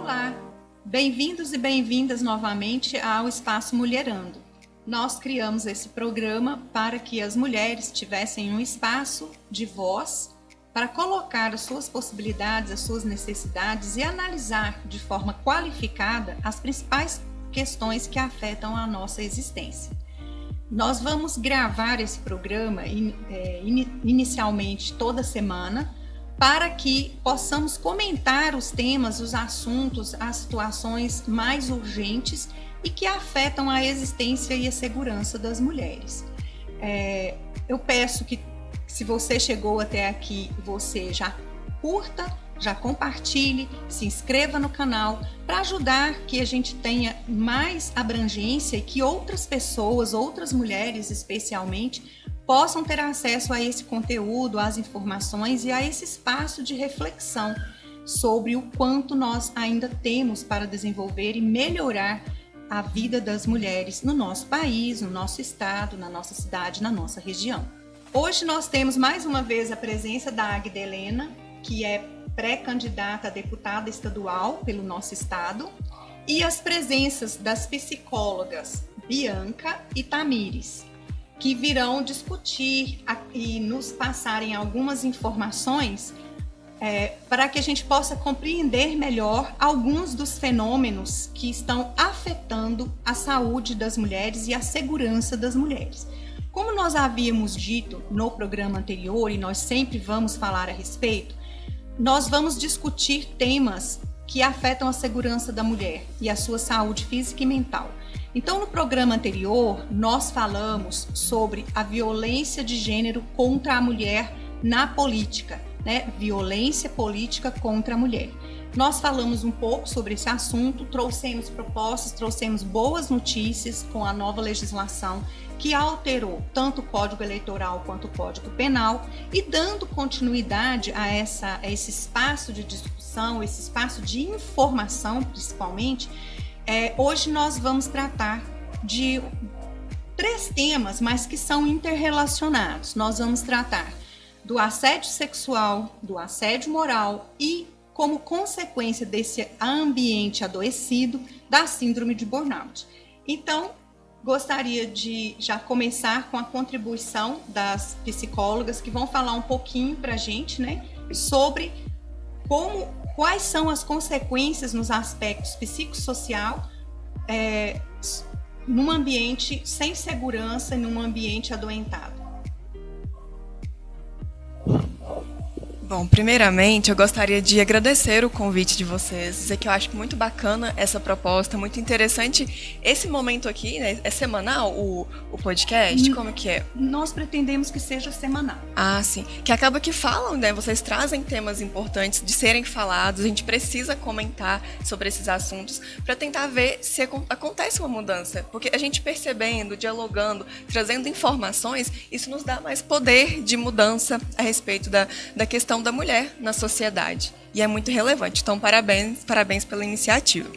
Olá, bem-vindos e bem-vindas novamente ao Espaço Mulherando. Nós criamos esse programa para que as mulheres tivessem um espaço de voz para colocar as suas possibilidades, as suas necessidades e analisar de forma qualificada as principais questões que afetam a nossa existência. Nós vamos gravar esse programa inicialmente toda semana para que possamos comentar os temas, os assuntos, as situações mais urgentes e que afetam a existência e a segurança das mulheres. Eu peço que, se você chegou até aqui, você já curta, já compartilhe, se inscreva no canal para ajudar que a gente tenha mais abrangência e que outras pessoas, outras mulheres especialmente, possam ter acesso a esse conteúdo, às informações e a esse espaço de reflexão sobre o quanto nós ainda temos para desenvolver e melhorar a vida das mulheres no nosso país, no nosso estado, na nossa cidade, na nossa região. Hoje nós temos mais uma vez a presença da Águida Helena, que é pré-candidata a deputada estadual pelo nosso estado, e as presenças das psicólogas Bianca e Tamires, que virão discutir e nos passarem algumas informações para que a gente possa compreender melhor alguns dos fenômenos que estão afetando a saúde das mulheres e a segurança das mulheres. Como nós havíamos dito no programa anterior, e nós sempre vamos falar a respeito, nós vamos discutir temas que afetam a segurança da mulher e a sua saúde física e mental. Então, no programa anterior, nós falamos sobre a violência de gênero contra a mulher na política, né? Violência política contra a mulher. Nós falamos um pouco sobre esse assunto, trouxemos propostas, trouxemos boas notícias com a nova legislação que alterou tanto o Código Eleitoral quanto o Código Penal e dando continuidade a esse espaço de discussão, esse espaço de informação, principalmente. Hoje nós vamos tratar de 3 temas, mas que são interrelacionados. Nós vamos tratar do assédio sexual, do assédio moral e, como consequência desse ambiente adoecido, da síndrome de burnout. Então, gostaria de já começar com a contribuição das psicólogas que vão falar um pouquinho para a gente, né, sobre quais são as consequências nos aspectos psicossocial num ambiente sem segurança, num ambiente adoentado. Bom, primeiramente, eu gostaria de agradecer o convite de vocês, dizer que eu acho muito bacana essa proposta, muito interessante. Esse momento aqui, né, é semanal o podcast? Como que é? Nós pretendemos que seja semanal. Ah, sim. Que acaba que falam, né? Vocês trazem temas importantes de serem falados, a gente precisa comentar sobre esses assuntos para tentar ver se acontece uma mudança. Porque a gente percebendo, dialogando, trazendo informações, isso nos dá mais poder de mudança a respeito da questão da mulher na sociedade. E é muito relevante. Então, parabéns pela iniciativa.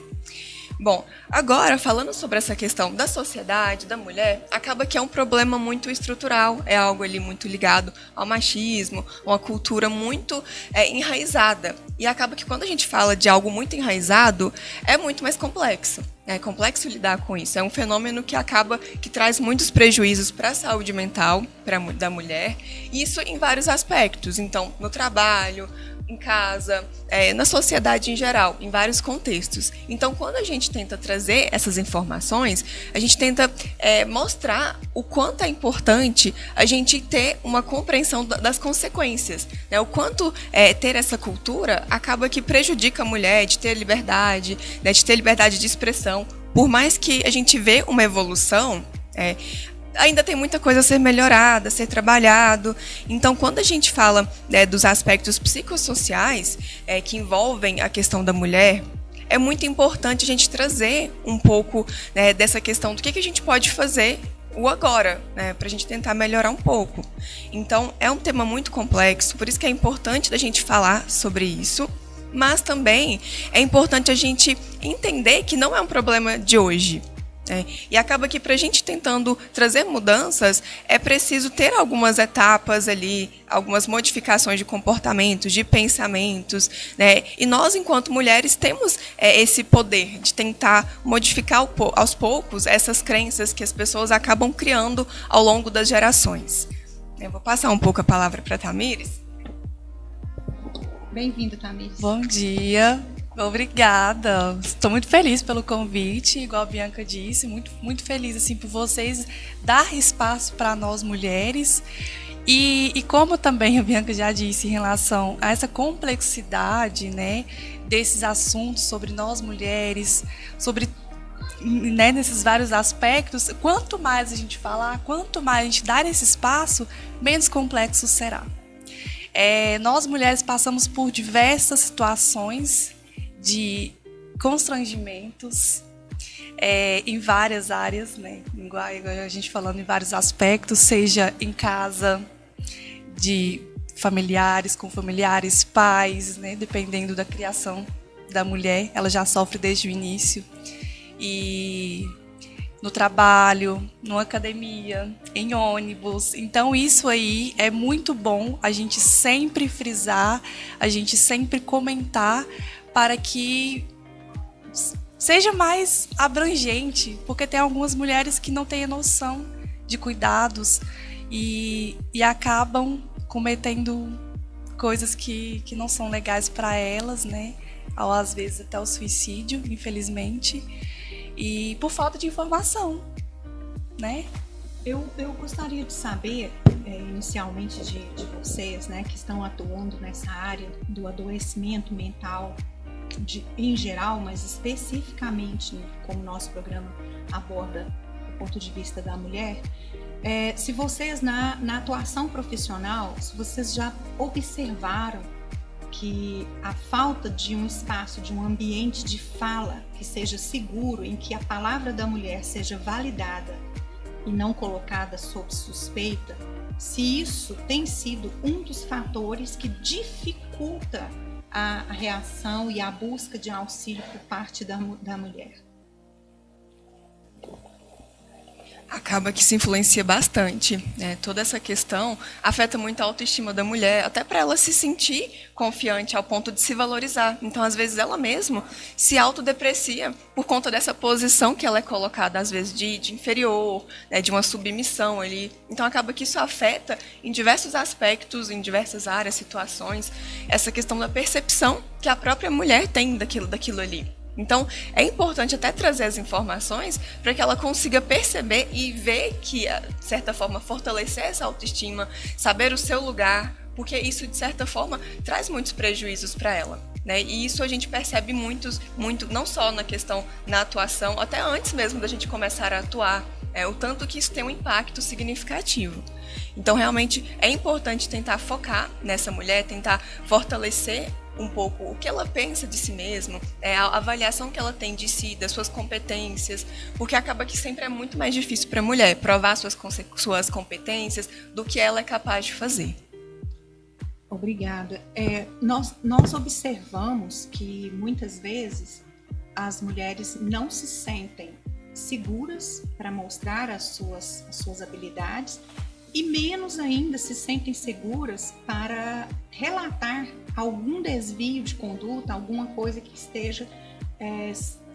Bom, agora, falando sobre essa questão da sociedade, da mulher, acaba que é um problema muito estrutural, é algo ali muito ligado ao machismo, uma cultura muito enraizada. E acaba que quando a gente fala de algo muito enraizado, é muito mais complexo. É complexo lidar com isso. É um fenômeno que acaba que traz muitos prejuízos para a saúde mental da mulher, e isso em vários aspectos. Então, no trabalho, em casa, na sociedade em geral, em vários contextos. Então, quando a gente tenta trazer essas informações, a gente tenta mostrar o quanto é importante a gente ter uma compreensão das consequências, né? O quanto ter essa cultura acaba que prejudica a mulher de ter liberdade, né? De ter liberdade de expressão. Por mais que a gente vê uma evolução, ainda tem muita coisa a ser melhorada, a ser trabalhado. Então, quando a gente fala dos aspectos psicossociais que envolvem a questão da mulher, é muito importante a gente trazer um pouco dessa questão do que a gente pode fazer o agora, né, para a gente tentar melhorar um pouco. Então, é um tema muito complexo, por isso que é importante da gente falar sobre isso, mas também é importante a gente entender que não é um problema de hoje. E acaba que para a gente tentando trazer mudanças, é preciso ter algumas etapas ali, algumas modificações de comportamentos, de pensamentos, né? E nós, enquanto mulheres, temos esse poder de tentar modificar aos poucos essas crenças que as pessoas acabam criando ao longo das gerações. Eu vou passar um pouco a palavra para a Tamires. Bem-vinda, Tamires. Bom dia. Obrigada. Estou muito feliz pelo convite, igual a Bianca disse, muito feliz assim por vocês dar espaço para nós mulheres. E como também a Bianca já disse em relação a essa complexidade, né, desses assuntos sobre nós mulheres, sobre, né, nesses vários aspectos, quanto mais a gente falar, quanto mais a gente dar esse espaço, menos complexo será. Nós mulheres passamos por diversas situações de constrangimentos em várias áreas, né? Igual a gente falando em vários aspectos, seja em casa, de familiares, com familiares, pais, né? Dependendo da criação da mulher, ela já sofre desde o início. E no trabalho, numa academia, em ônibus. Então isso aí é muito bom a gente sempre frisar, a gente sempre comentar, para que seja mais abrangente, porque tem algumas mulheres que não têm a noção de cuidados e acabam cometendo coisas que não são legais para elas, né? Ou às vezes até o suicídio, infelizmente, e por falta de informação, né? Eu gostaria de saber, inicialmente, de vocês, né, que estão atuando nessa área do adoecimento mental em geral, mas especificamente como nosso programa aborda o ponto de vista da mulher, se vocês na atuação profissional, se vocês já observaram que a falta de um espaço, de um ambiente de fala que seja seguro, em que a palavra da mulher seja validada e não colocada sob suspeita, se isso tem sido um dos fatores que dificulta a reação e a busca de auxílio por parte da mulher. Acaba que se influencia bastante, né? Toda essa questão afeta muito a autoestima da mulher, até para ela se sentir confiante ao ponto de se valorizar. Então, às vezes, ela mesma se autodeprecia por conta dessa posição que ela é colocada, às vezes, de inferior, né? De uma submissão ali. Então, acaba que isso afeta em diversos aspectos, em diversas áreas, situações, essa questão da percepção que a própria mulher tem daquilo ali. Então, é importante até trazer as informações para que ela consiga perceber e ver que, de certa forma, fortalecer essa autoestima, saber o seu lugar, porque isso, de certa forma, traz muitos prejuízos para ela, né? E isso a gente percebe muito, não só na atuação, até antes mesmo da gente começar a atuar, o tanto que isso tem um impacto significativo. Então, realmente, é importante tentar focar nessa mulher, tentar fortalecer um pouco o que ela pensa de si mesma, a avaliação que ela tem de si, das suas competências, porque acaba que sempre é muito mais difícil para a mulher provar suas competências do que ela é capaz de fazer. Obrigada. Nós observamos que muitas vezes as mulheres não se sentem seguras para mostrar as suas habilidades e menos ainda se sentem seguras para relatar algum desvio de conduta, alguma coisa que esteja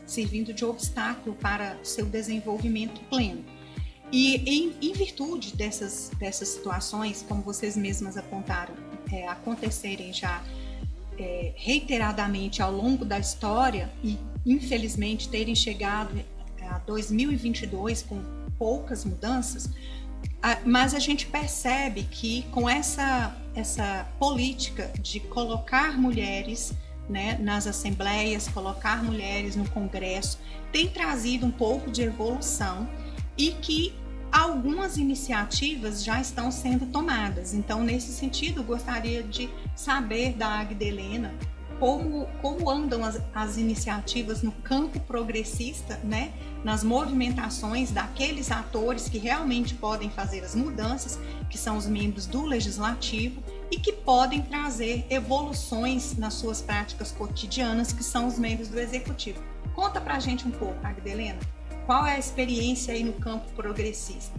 servindo de obstáculo para o seu desenvolvimento pleno. E em virtude dessas situações, como vocês mesmas apontaram, acontecerem já reiteradamente ao longo da história e infelizmente terem chegado a 2022 com poucas mudanças, mas a gente percebe que com essa política de colocar mulheres, né, nas assembleias, colocar mulheres no Congresso, tem trazido um pouco de evolução e que algumas iniciativas já estão sendo tomadas. Então, nesse sentido, gostaria de saber da Agdelena como andam as iniciativas no campo progressista, né, nas movimentações daqueles atores que realmente podem fazer as mudanças, que são os membros do Legislativo, e que podem trazer evoluções nas suas práticas cotidianas, que são os membros do Executivo. Conta pra gente um pouco, Agdelena. Qual é a experiência aí no campo progressista?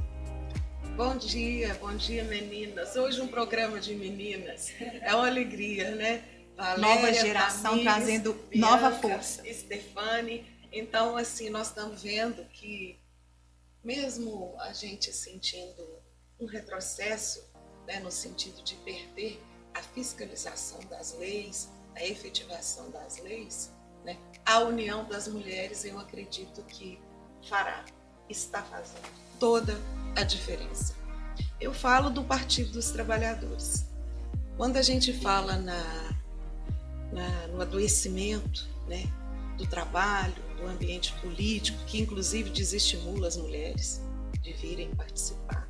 Bom dia meninas. Hoje um programa de meninas. É uma alegria, né? Valéria, Nova geração Tamires, trazendo Bianca, nova força. Stefane. Então, assim, nós estamos vendo que mesmo a gente sentindo um retrocesso, né, no sentido de perder a fiscalização das leis, a efetivação das leis, né, a união das mulheres, eu acredito que está fazendo toda a diferença. Eu falo do Partido dos Trabalhadores. Quando a gente fala no adoecimento, né, do trabalho, do ambiente político, que inclusive desestimula as mulheres de virem participar,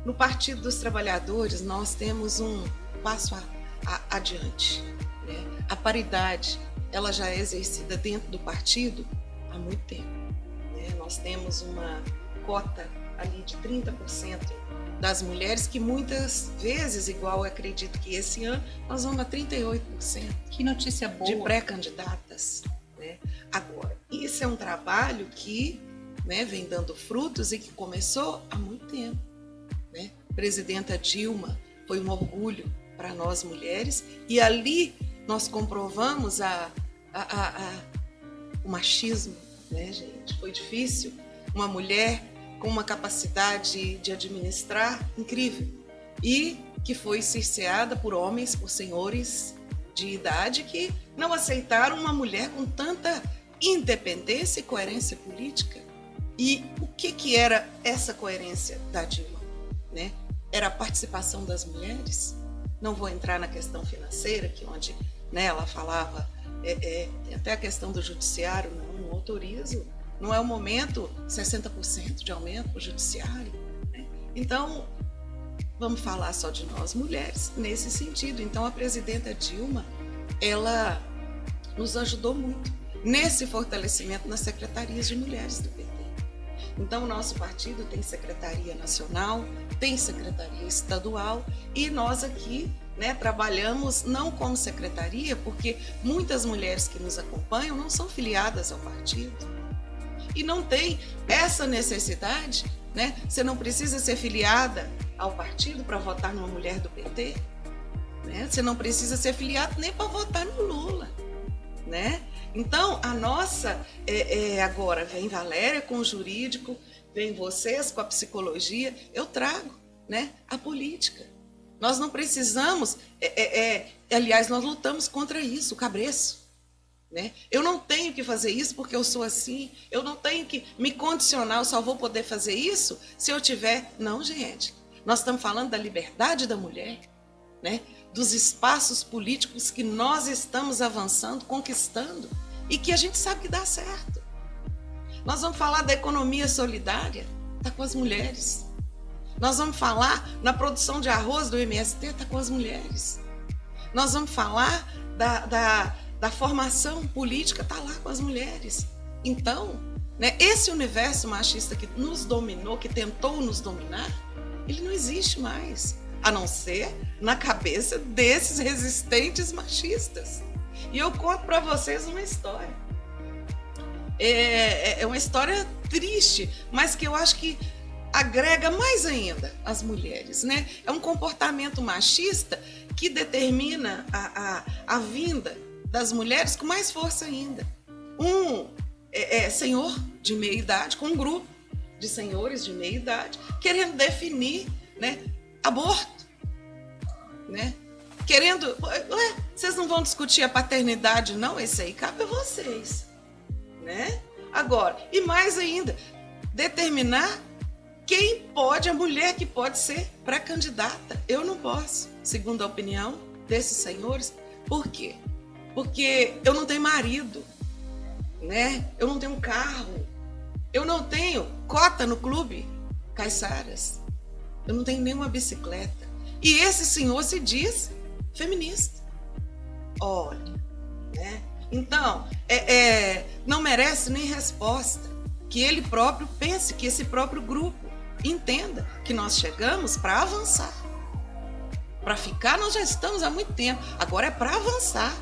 no Partido dos Trabalhadores nós temos um passo adiante, né? A paridade, ela já é exercida dentro do partido há muito tempo, né? Nós temos uma cota ali de 30% das mulheres, que muitas vezes, igual eu acredito que esse ano, nós vamos a 38%. Que notícia boa. De pré-candidatas, né? Agora, isso é um trabalho que, né, vem dando frutos e que começou há muito tempo, né? Presidenta Dilma foi um orgulho para nós mulheres, e ali nós comprovamos o machismo, né, gente? Foi difícil. Uma mulher com uma capacidade de administrar incrível e que foi cerceada por homens, por senhores de idade que não aceitaram uma mulher com tanta independência e coerência política. E o que era essa coerência da Dilma, né? Era a participação das mulheres. Não vou entrar na questão financeira, que onde, né, ela falava, tem até a questão do judiciário, não autorizo. Não é o momento 60% de aumento para o judiciário, né? Então, vamos falar só de nós mulheres nesse sentido. Então, a presidenta Dilma, ela nos ajudou muito nesse fortalecimento nas secretarias de mulheres do PT. Então, o nosso partido tem secretaria nacional, tem secretaria estadual, e nós aqui, né, trabalhamos não como secretaria, porque muitas mulheres que nos acompanham não são filiadas ao partido. E não tem essa necessidade, né? Você não precisa ser filiada ao partido para votar numa mulher do PT, né? Você não precisa ser filiado nem para votar no Lula, né? Então, a nossa, agora vem Valéria com o jurídico, vem vocês com a psicologia, eu trago, né, a política. Nós não precisamos, aliás, nós lutamos contra isso, o cabresto. Né? Eu não tenho que fazer isso porque eu sou assim, eu não tenho que me condicionar, eu só vou poder fazer isso se eu tiver... Não, gente, nós estamos falando da liberdade da mulher, né? Dos espaços políticos que nós estamos avançando, conquistando, e que a gente sabe que dá certo. Nós vamos falar da economia solidária, está com as mulheres. Nós vamos falar na produção de arroz do MST, está com as mulheres. Nós vamos falar da formação política, está lá com as mulheres. Então, né, esse universo machista que nos dominou, que tentou nos dominar, ele não existe mais, a não ser na cabeça desses resistentes machistas. E eu conto para vocês uma história. É uma história triste, mas que eu acho que agrega mais ainda as mulheres, né? É um comportamento machista que determina a vinda das mulheres com mais força ainda. Um senhor de meia idade, com um grupo de senhores de meia idade, querendo definir, né, aborto, né? Querendo... Ué, vocês não vão discutir a paternidade, não? Esse aí cabe a vocês, né? Agora, e mais ainda, determinar quem pode, a mulher que pode ser pré-candidata. Eu não posso, segundo a opinião desses senhores. Por quê? Porque eu não tenho marido, né? Eu não tenho um carro, eu não tenho cota no clube Caiçaras, eu não tenho nenhuma bicicleta. E esse senhor se diz feminista. Olha, né? Então, não merece nem resposta. Que ele próprio pense, que esse próprio grupo entenda que nós chegamos para avançar. Para ficar, nós já estamos há muito tempo. Agora é para avançar.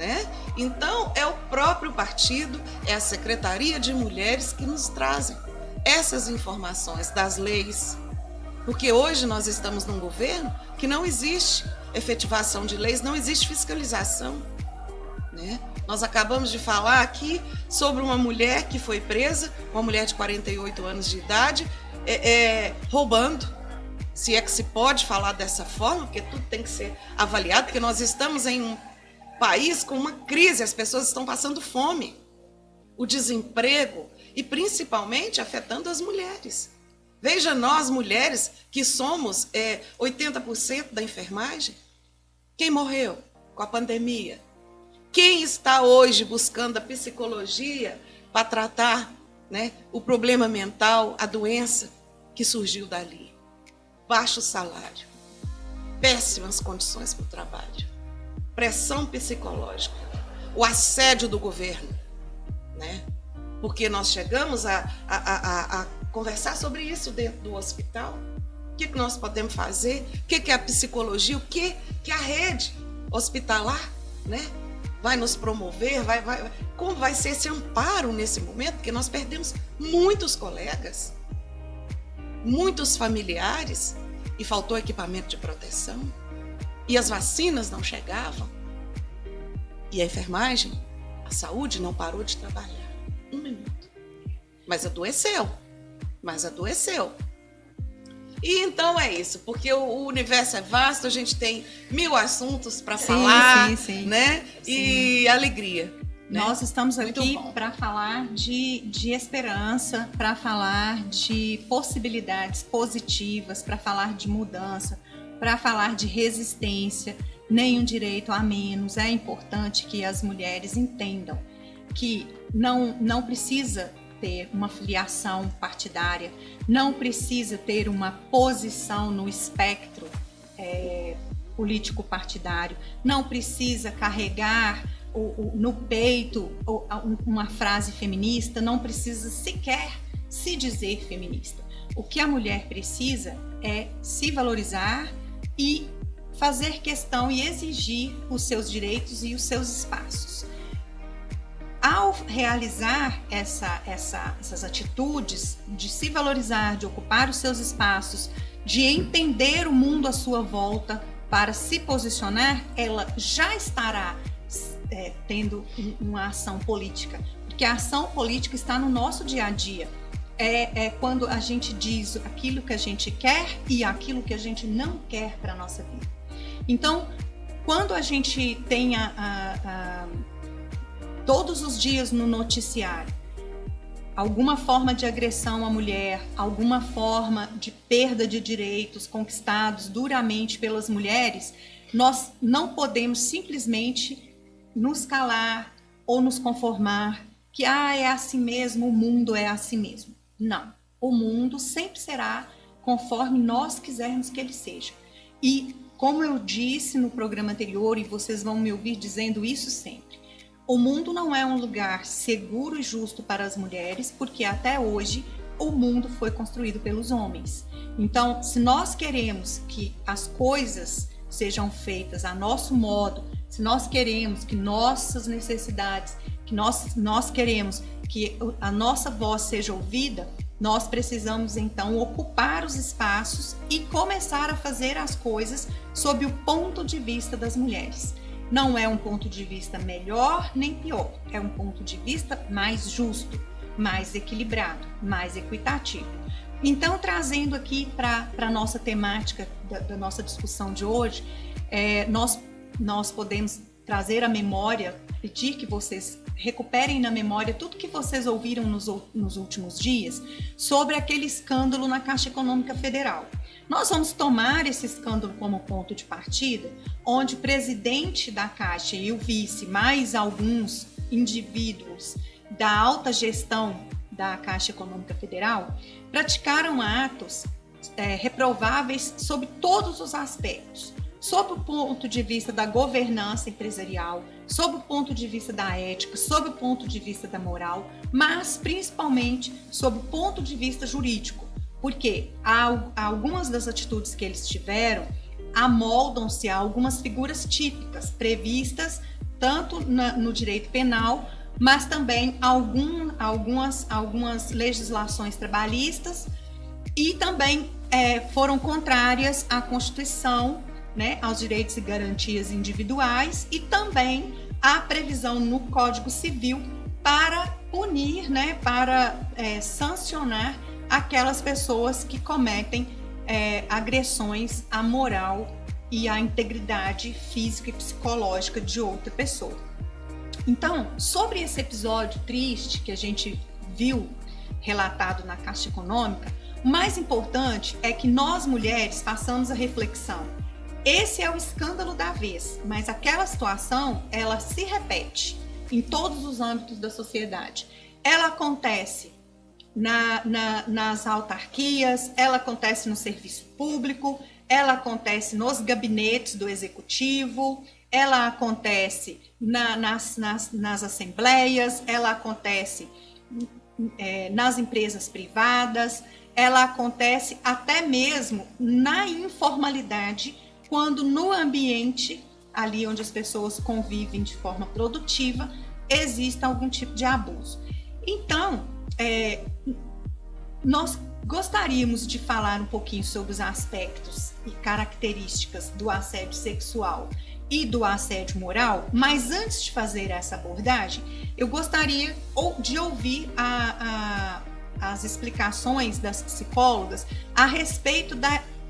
né? Então, é o próprio partido, é a Secretaria de Mulheres que nos trazem essas informações das leis. Porque hoje nós estamos num governo que não existe efetivação de leis, não existe fiscalização, né? Nós acabamos de falar aqui sobre uma mulher que foi presa, uma mulher de 48 anos de idade, roubando. Se é que se pode falar dessa forma, porque tudo tem que ser avaliado, porque nós estamos em um país com uma crise, as pessoas estão passando fome, o desemprego e principalmente afetando as mulheres. Veja nós, mulheres, que somos 80% da enfermagem. Quem morreu com a pandemia? Quem está hoje buscando a psicologia para tratar, né, o problema mental, a doença que surgiu dali? Baixo salário, péssimas condições para o trabalho, pressão psicológica, o assédio do governo, né? Porque nós chegamos a conversar sobre isso dentro do hospital. O que nós podemos fazer? O que é a psicologia? O que a rede hospitalar, né, vai nos promover? Como vai ser esse amparo nesse momento? Porque nós perdemos muitos colegas, muitos familiares, e faltou equipamento de proteção, e as vacinas não chegavam, e a enfermagem, a saúde não parou de trabalhar. Um minuto. Mas adoeceu. E então é isso, porque o universo é vasto, a gente tem 1000 assuntos para falar, sim. né? Sim. E alegria. Nós estamos aqui Muito bom. para falar de esperança, para falar de possibilidades positivas, para falar de mudança, para falar de resistência, nenhum direito a menos. É importante que as mulheres entendam que não precisa ter uma filiação partidária, não precisa ter uma posição no espectro político partidário, não precisa carregar no peito uma frase feminista, não precisa sequer se dizer feminista. O que a mulher precisa é se valorizar e fazer questão e exigir os seus direitos e os seus espaços. Ao realizar essas atitudes de se valorizar, de ocupar os seus espaços, de entender o mundo à sua volta para se posicionar, ela já estará tendo uma ação política, porque a ação política está no nosso dia a dia. É quando a gente diz aquilo que a gente quer e aquilo que a gente não quer para a nossa vida. Então, quando a gente tem todos os dias no noticiário alguma forma de agressão à mulher, alguma forma de perda de direitos conquistados duramente pelas mulheres, nós não podemos simplesmente nos calar ou nos conformar que é assim mesmo, o mundo é assim mesmo. Não, o mundo sempre será conforme nós quisermos que ele seja. E como eu disse no programa anterior, e vocês vão me ouvir dizendo isso sempre, o mundo não é um lugar seguro e justo para as mulheres, porque até hoje o mundo foi construído pelos homens. Então, se nós queremos que as coisas sejam feitas a nosso modo, se nós queremos que nossas necessidades, que nós queremos que a nossa voz seja ouvida, nós precisamos então ocupar os espaços e começar a fazer as coisas sob o ponto de vista das mulheres. Não é um ponto de vista melhor nem pior, é um ponto de vista mais justo, mais equilibrado, mais equitativo. Então, trazendo aqui para a nossa temática da nossa discussão de hoje, nós podemos trazer à memória, pedir que vocês recuperem na memória tudo que vocês ouviram nos últimos dias sobre aquele escândalo na Caixa Econômica Federal. Nós vamos tomar esse escândalo como ponto de partida, onde o presidente da Caixa e o vice, mais alguns indivíduos da alta gestão da Caixa Econômica Federal, praticaram atos reprováveis sob todos os aspectos, sob o ponto de vista da governança empresarial, sob o ponto de vista da ética, sob o ponto de vista da moral, mas principalmente sob o ponto de vista jurídico, porque algumas das atitudes que eles tiveram amoldam-se a algumas figuras típicas previstas tanto no direito penal, mas também algumas legislações trabalhistas, e também foram contrárias à Constituição, né, aos direitos e garantias individuais, e também à previsão no Código Civil para punir, né, para sancionar aquelas pessoas que cometem agressões à moral e à integridade física e psicológica de outra pessoa. Então, sobre esse episódio triste que a gente viu relatado na Caixa Econômica, o mais importante é que nós mulheres façamos a reflexão. Esse é o escândalo da vez, mas aquela situação, ela se repete em todos os âmbitos da sociedade. Ela acontece nas autarquias, ela acontece no serviço público, ela acontece nos gabinetes do executivo, ela acontece nas assembleias, ela acontece nas empresas privadas, ela acontece até mesmo na informalidade, quando no ambiente, ali onde as pessoas convivem de forma produtiva, existe algum tipo de abuso. Então, nós gostaríamos de falar um pouquinho sobre os aspectos e características do assédio sexual e do assédio moral, mas antes de fazer essa abordagem, eu gostaria de ouvir as explicações das psicólogas a respeito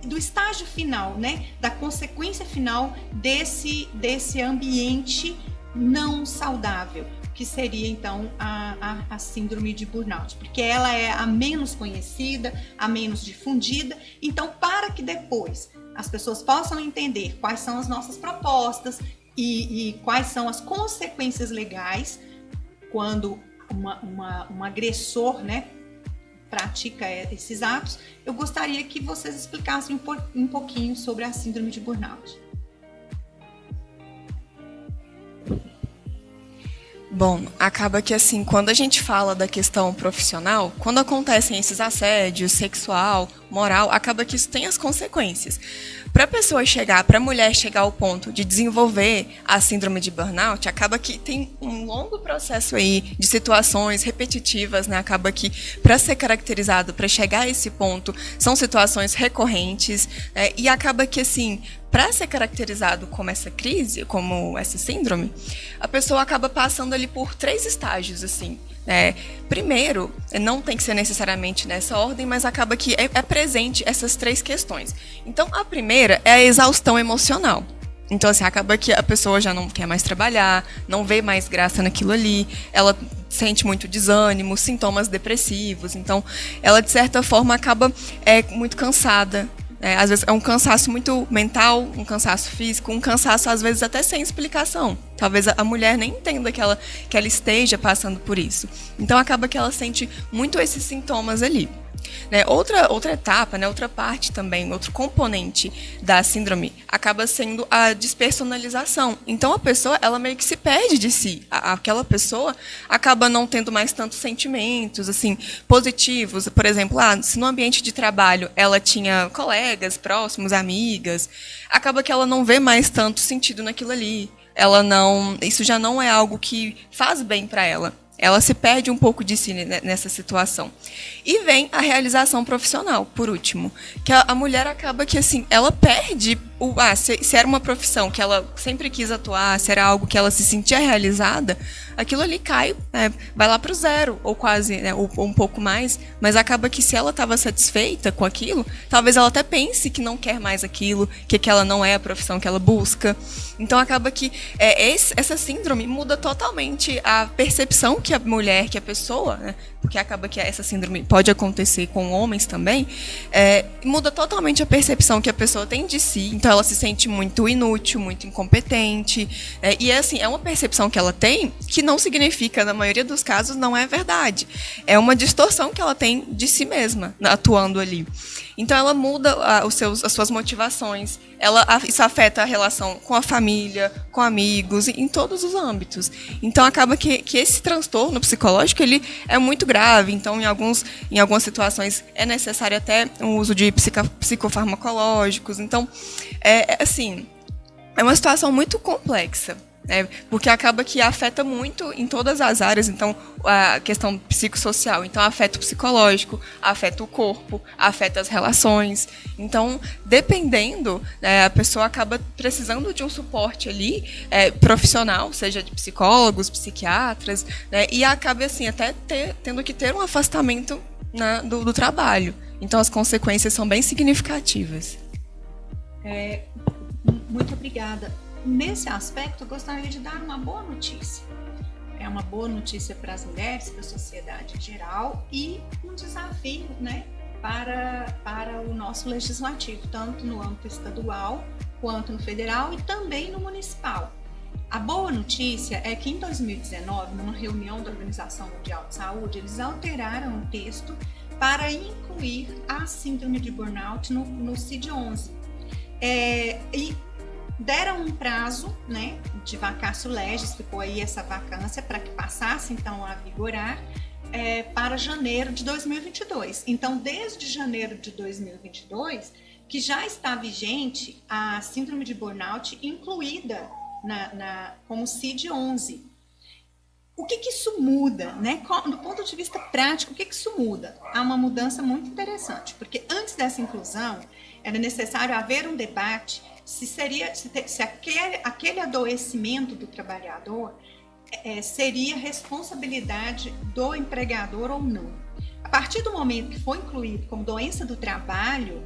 do estágio final, né, da consequência final desse ambiente não saudável, que seria então a síndrome de burnout, porque ela é a menos conhecida, a menos difundida. Então, para que depois as pessoas possam entender quais são as nossas propostas e quais são as consequências legais quando um agressor, né, pratica esses atos, eu gostaria que vocês explicassem um pouquinho sobre a síndrome de burnout. Bom, acaba que assim, quando a gente fala da questão profissional, quando acontecem esses assédios sexual, moral, acaba que isso tem as consequências. Para a mulher chegar ao ponto de desenvolver a síndrome de burnout, acaba que tem um longo processo aí de situações repetitivas, né? Acaba que para ser caracterizado, para chegar a esse ponto, são situações recorrentes, e acaba que assim, para ser caracterizado como essa crise, como essa síndrome, a pessoa acaba passando ali por 3 estágios, assim. Primeiro, não tem que ser necessariamente nessa ordem, mas acaba que é presente essas 3 questões. Então, a primeira é a exaustão emocional. Então, assim, acaba que a pessoa já não quer mais trabalhar, não vê mais graça naquilo ali, ela sente muito desânimo, sintomas depressivos. Então, ela, de certa forma, acaba muito cansada. Às vezes é um cansaço muito mental, um cansaço físico, um cansaço às vezes até sem explicação. Talvez a mulher nem entenda que ela esteja passando por isso. Então acaba que ela sente muito esses sintomas ali. Outra etapa, outra parte também, outro componente da síndrome acaba sendo a despersonalização. Então a pessoa, ela meio que se perde de si. Aquela pessoa acaba não tendo mais tantos sentimentos assim positivos. Por exemplo, se no ambiente de trabalho ela tinha colegas próximos, amigas, acaba que ela não vê mais tanto sentido naquilo ali. Isso já não é algo que faz bem para ela. Ela se perde um pouco de si nessa situação. E vem a realização profissional, por último. Que a mulher acaba que, assim, ela perde... se era uma profissão que ela sempre quis atuar, se era algo que ela se sentia realizada, aquilo ali cai, vai lá para o zero, ou quase, ou um pouco mais. Mas acaba que se ela estava satisfeita com aquilo, talvez ela até pense que não quer mais aquilo, que aquela não é a profissão que ela busca. Então acaba que essa síndrome muda totalmente a percepção que a mulher, que a pessoa, porque acaba que essa síndrome pode acontecer com homens também, muda totalmente a percepção que a pessoa tem de si. Então ela se sente muito inútil, muito incompetente, e assim, é uma percepção que ela tem que não significa, na maioria dos casos, não é verdade. É uma distorção que ela tem de si mesma, atuando ali. Então ela muda as suas motivações, isso afeta a relação com a família, com amigos, em todos os âmbitos. Então acaba que esse transtorno psicológico ele é muito grave. Então em algumas situações é necessário até o uso de psicofarmacológicos. Então assim, é uma situação muito complexa. Porque acaba que afeta muito em todas as áreas, então a questão psicossocial, então afeta o psicológico, afeta o corpo, afeta as relações, então dependendo, a pessoa acaba precisando de um suporte ali profissional, seja de psicólogos, psiquiatras, e acaba assim até tendo que ter um afastamento do trabalho, então as consequências são bem significativas. Muito obrigada. Nesse aspecto, eu gostaria de dar uma boa notícia. É uma boa notícia para as mulheres, para a sociedade em geral, e um desafio, né, para o nosso legislativo, tanto no âmbito estadual, quanto no federal e também no municipal. A boa notícia é que em 2019, numa reunião da Organização Mundial de Saúde, eles alteraram o texto para incluir a síndrome de burnout no CID-11. E deram um prazo, né, de vacatio legis, ficou aí essa vacância para que passasse então a vigorar para janeiro de 2022. Então, desde janeiro de 2022, que já está vigente a síndrome de burnout incluída como CID-11. O que isso muda, né? Do ponto de vista prático, o que isso muda? Há uma mudança muito interessante, porque antes dessa inclusão era necessário haver um debate se aquele adoecimento do trabalhador seria responsabilidade do empregador ou não. A partir do momento que foi incluído como doença do trabalho,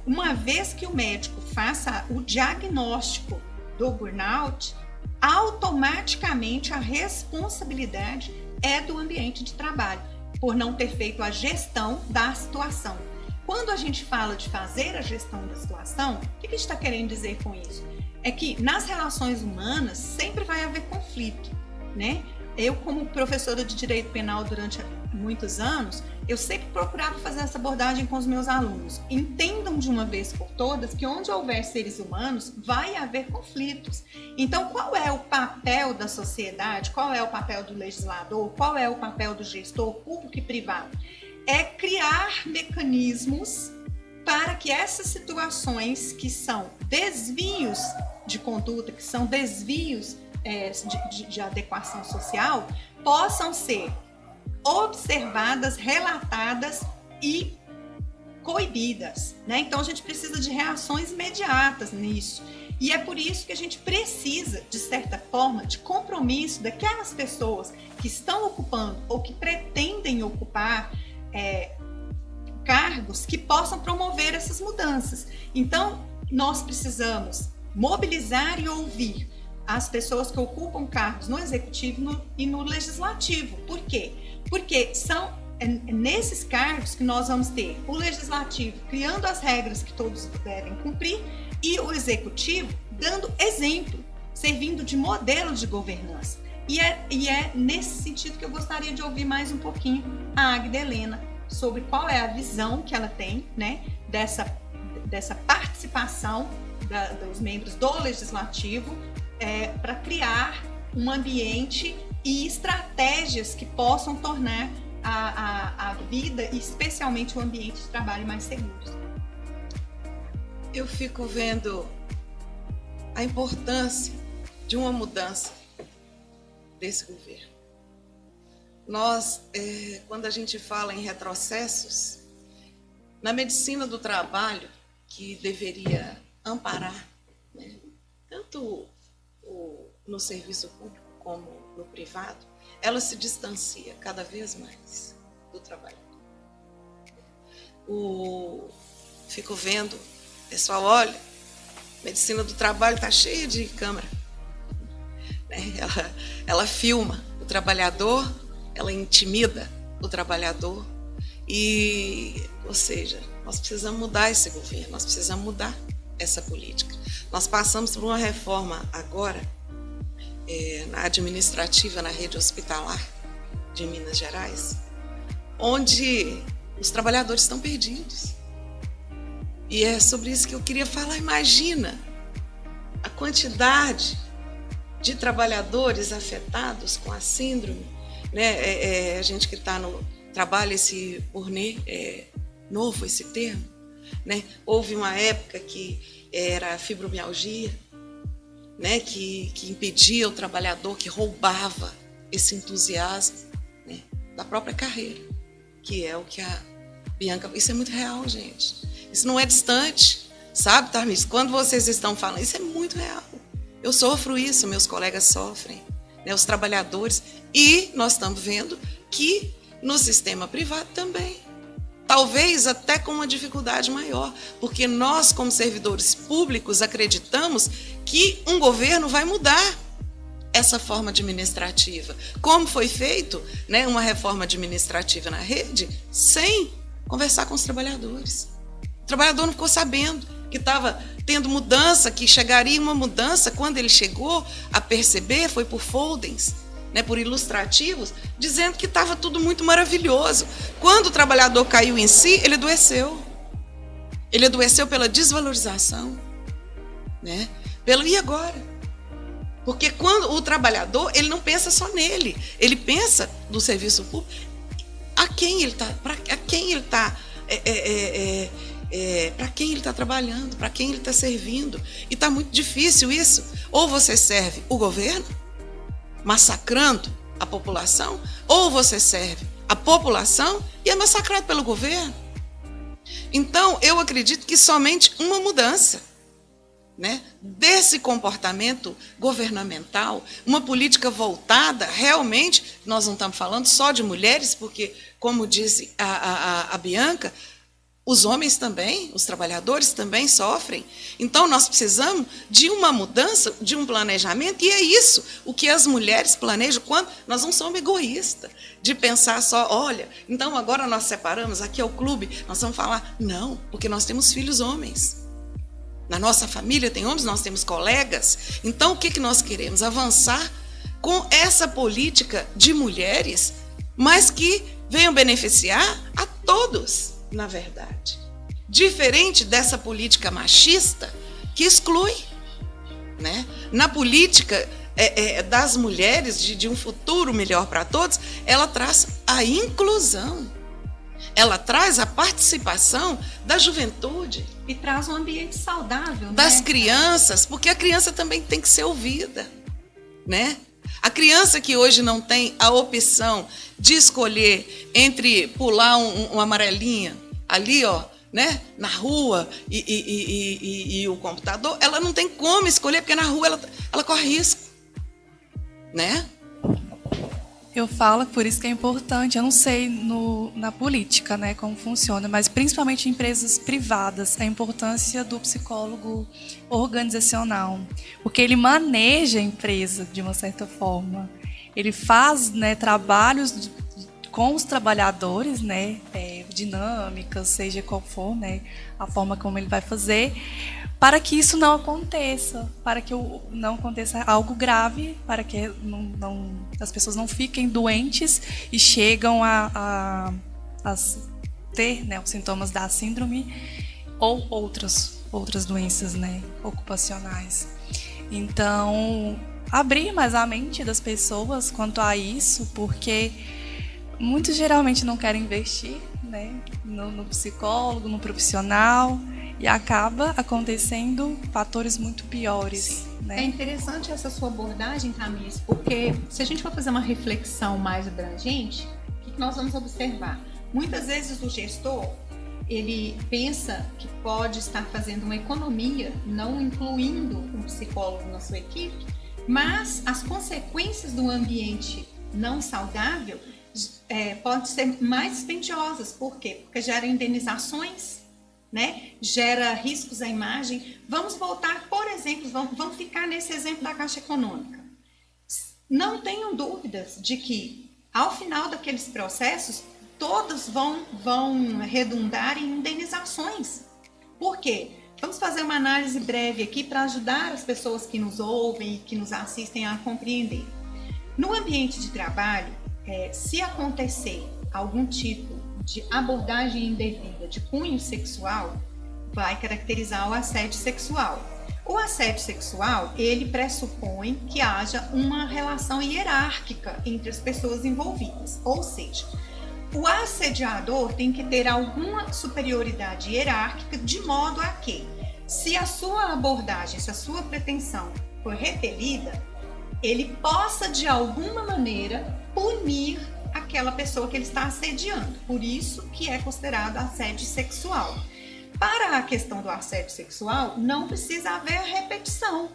uma vez que o médico faça o diagnóstico do burnout, automaticamente a responsabilidade é do ambiente de trabalho, por não ter feito a gestão da situação. Quando a gente fala de fazer a gestão da situação, o que a gente está querendo dizer com isso? É que nas relações humanas sempre vai haver conflito, né? Eu, como professora de Direito Penal durante muitos anos, eu sempre procurava fazer essa abordagem com os meus alunos. Entendam de uma vez por todas que onde houver seres humanos, vai haver conflitos. Então, qual é o papel da sociedade? Qual é o papel do legislador? Qual é o papel do gestor público e privado? É criar mecanismos para que essas situações que são desvios de conduta, que são desvios de adequação social, possam ser observadas, relatadas e coibidas, né? Então a gente precisa de reações imediatas nisso. E é por isso que a gente precisa, de certa forma, de compromisso daquelas pessoas que estão ocupando ou que pretendem ocupar cargos que possam promover essas mudanças. Então, nós precisamos mobilizar e ouvir as pessoas que ocupam cargos no executivo e no legislativo. Por quê? Porque são nesses cargos que nós vamos ter o legislativo criando as regras que todos devem cumprir e o executivo dando exemplo, servindo de modelo de governança. E é nesse sentido que eu gostaria de ouvir mais um pouquinho a Águida Helena sobre qual é a visão que ela tem, né, dessa participação dos membros do legislativo para criar um ambiente e estratégias que possam tornar a vida, e especialmente o ambiente de trabalho, mais seguros. Eu fico vendo a importância de uma mudança desse governo. Nós, quando a gente fala em retrocessos, na medicina do trabalho, que deveria amparar, né, tanto no serviço público como no privado, ela se distancia cada vez mais do trabalhador. Fico vendo, pessoal, olha, a medicina do trabalho está cheia de câmera. Ela filma o trabalhador, ela intimida o trabalhador, ou seja, nós precisamos mudar esse governo, nós precisamos mudar essa política. Nós passamos por uma reforma agora, na administrativa, na rede hospitalar de Minas Gerais, onde os trabalhadores estão perdidos. E é sobre isso que eu queria falar. Imagina a quantidade de trabalhadores afetados com a síndrome, né? A gente que está no trabalho, esse Burnet, novo esse termo, né? Houve uma época que era fibromialgia, né, que impedia o trabalhador, que roubava esse entusiasmo, né, da própria carreira, que é o que a Bianca... Isso é muito real, gente. Isso não é distante, sabe, Tarmis? Quando vocês estão falando, isso é muito real. Eu sofro isso, meus colegas sofrem, né, os trabalhadores. E nós estamos vendo que no sistema privado também. Talvez até com uma dificuldade maior, porque nós, como servidores públicos, acreditamos que um governo vai mudar essa forma administrativa. Como foi feito, né, uma reforma administrativa na rede sem conversar com os trabalhadores. O trabalhador não ficou sabendo que estava tendo mudança, que chegaria uma mudança. Quando ele chegou a perceber, foi por foldings, né, por ilustrativos, dizendo que estava tudo muito maravilhoso. Quando o trabalhador caiu em si, ele adoeceu. Ele adoeceu pela desvalorização, né? E agora? Porque quando o trabalhador, ele não pensa só nele, ele pensa no serviço público, a quem ele está, para quem ele está, para quem ele está trabalhando, para quem ele está servindo. E está muito difícil isso. Ou você serve o governo, massacrando a população, ou você serve a população e é massacrado pelo governo. Então, eu acredito que somente uma mudança, né, desse comportamento governamental, uma política voltada realmente, nós não estamos falando só de mulheres, porque, como disse a Bianca, os homens também, os trabalhadores também sofrem. Então, nós precisamos de uma mudança, de um planejamento, e é isso o que as mulheres planejam quando nós não somos egoístas, de pensar só, olha, então agora nós separamos, aqui é o clube, nós vamos falar. Não, porque nós temos filhos homens. Na nossa família tem homens, nós temos colegas. Então, o que nós queremos? Avançar com essa política de mulheres, mas que venham beneficiar a todos, na verdade. Diferente dessa política machista que exclui, né? Na política das mulheres, de um futuro melhor para todos, ela traz a inclusão. Ela traz a participação da juventude. E traz um ambiente saudável, das né? crianças, porque a criança também tem que ser ouvida, né? A criança que hoje não tem a opção de escolher entre pular uma amarelinha ali, ó, né, na rua e o computador, ela não tem como escolher, porque na rua ela corre risco, né? Eu falo, por isso que é importante, eu não sei na política, né, como funciona, mas principalmente em empresas privadas, a importância do psicólogo organizacional, porque ele maneja a empresa de uma certa forma, ele faz, né, trabalhos com os trabalhadores, né, dinâmicas, seja qual for, né, a forma como ele vai fazer, para que isso não aconteça, para que não aconteça algo grave, para que as pessoas não fiquem doentes e chegam a ter, né, os sintomas da síndrome ou outras doenças, né, ocupacionais. Então, abrir mais a mente das pessoas quanto a isso, porque muitos geralmente não querem investir, né, no psicólogo, no profissional, e acaba acontecendo fatores muito piores, né? É interessante essa sua abordagem, Tamis, porque se a gente for fazer uma reflexão mais abrangente, o que nós vamos observar? Muitas vezes o gestor, ele pensa que pode estar fazendo uma economia, não incluindo um psicólogo na sua equipe, mas as consequências do ambiente não saudável podem ser mais dispendiosas. Por quê? Porque gera indenizações, né? Gera riscos à imagem. Vamos voltar, por exemplo, vamos ficar nesse exemplo da Caixa Econômica. Não tenham dúvidas de que, ao final daqueles processos, todos vão redundar em indenizações. Por quê? Vamos fazer uma análise breve aqui para ajudar as pessoas que nos ouvem e que nos assistem a compreender. No ambiente de trabalho, se acontecer algum tipo de abordagem indevida de cunho sexual, vai caracterizar o assédio sexual. O assédio sexual, ele pressupõe que haja uma relação hierárquica entre as pessoas envolvidas, ou seja, o assediador tem que ter alguma superioridade hierárquica de modo a que, se a sua abordagem, se a sua pretensão for repelida, ele possa de alguma maneira punir aquela pessoa que ele está assediando. Por isso que é considerado assédio sexual. Para a questão do assédio sexual, não precisa haver repetição.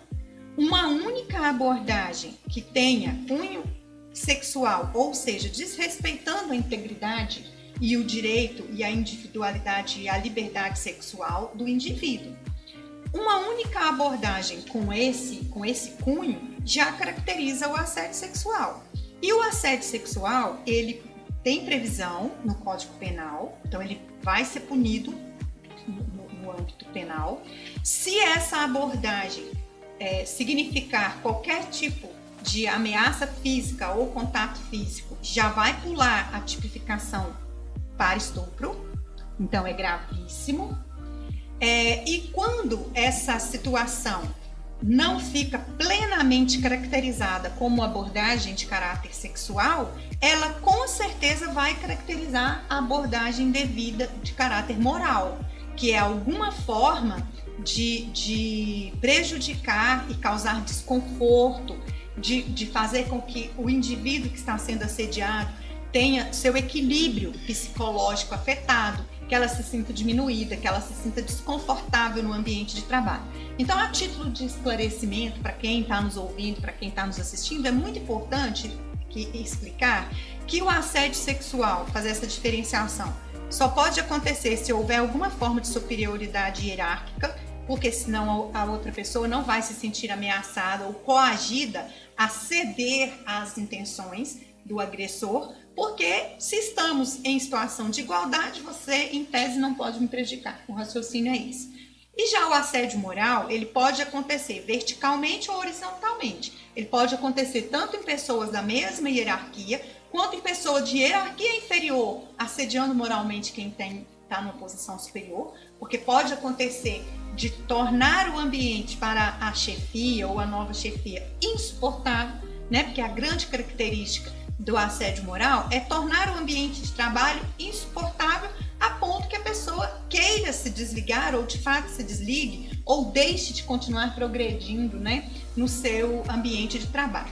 Uma única abordagem que tenha cunho sexual, ou seja, desrespeitando a integridade e o direito e a individualidade e a liberdade sexual do indivíduo. Uma única abordagem com esse cunho já caracteriza o assédio sexual. E o assédio sexual, ele tem previsão no Código Penal, então ele vai ser punido no âmbito penal. Se essa abordagem significar qualquer tipo de ameaça física ou contato físico, já vai pular a tipificação para estupro, então é gravíssimo. E quando essa situação não fica plenamente caracterizada como abordagem de caráter sexual, ela com certeza vai caracterizar a abordagem devida de caráter moral, que é alguma forma de prejudicar e causar desconforto, de fazer com que o indivíduo que está sendo assediado tenha seu equilíbrio psicológico afetado, que ela se sinta diminuída, que ela se sinta desconfortável no ambiente de trabalho. Então, a título de esclarecimento, para quem está nos ouvindo, para quem está nos assistindo, é muito importante explicar que o assédio sexual, fazer essa diferenciação, só pode acontecer se houver alguma forma de superioridade hierárquica, porque senão a outra pessoa não vai se sentir ameaçada ou coagida a ceder às intenções do agressor, porque se estamos em situação de igualdade, você, em tese, não pode me prejudicar. O raciocínio é esse. E já o assédio moral, ele pode acontecer verticalmente ou horizontalmente. Ele pode acontecer tanto em pessoas da mesma hierarquia, quanto em pessoas de hierarquia inferior, assediando moralmente quem está numa posição superior, porque pode acontecer de tornar o ambiente para a chefia ou a nova chefia insuportável, né? Porque a grande característica do assédio moral é tornar o ambiente de trabalho insuportável a ponto que a pessoa queira se desligar ou de fato se desligue ou deixe de continuar progredindo, né, no seu ambiente de trabalho.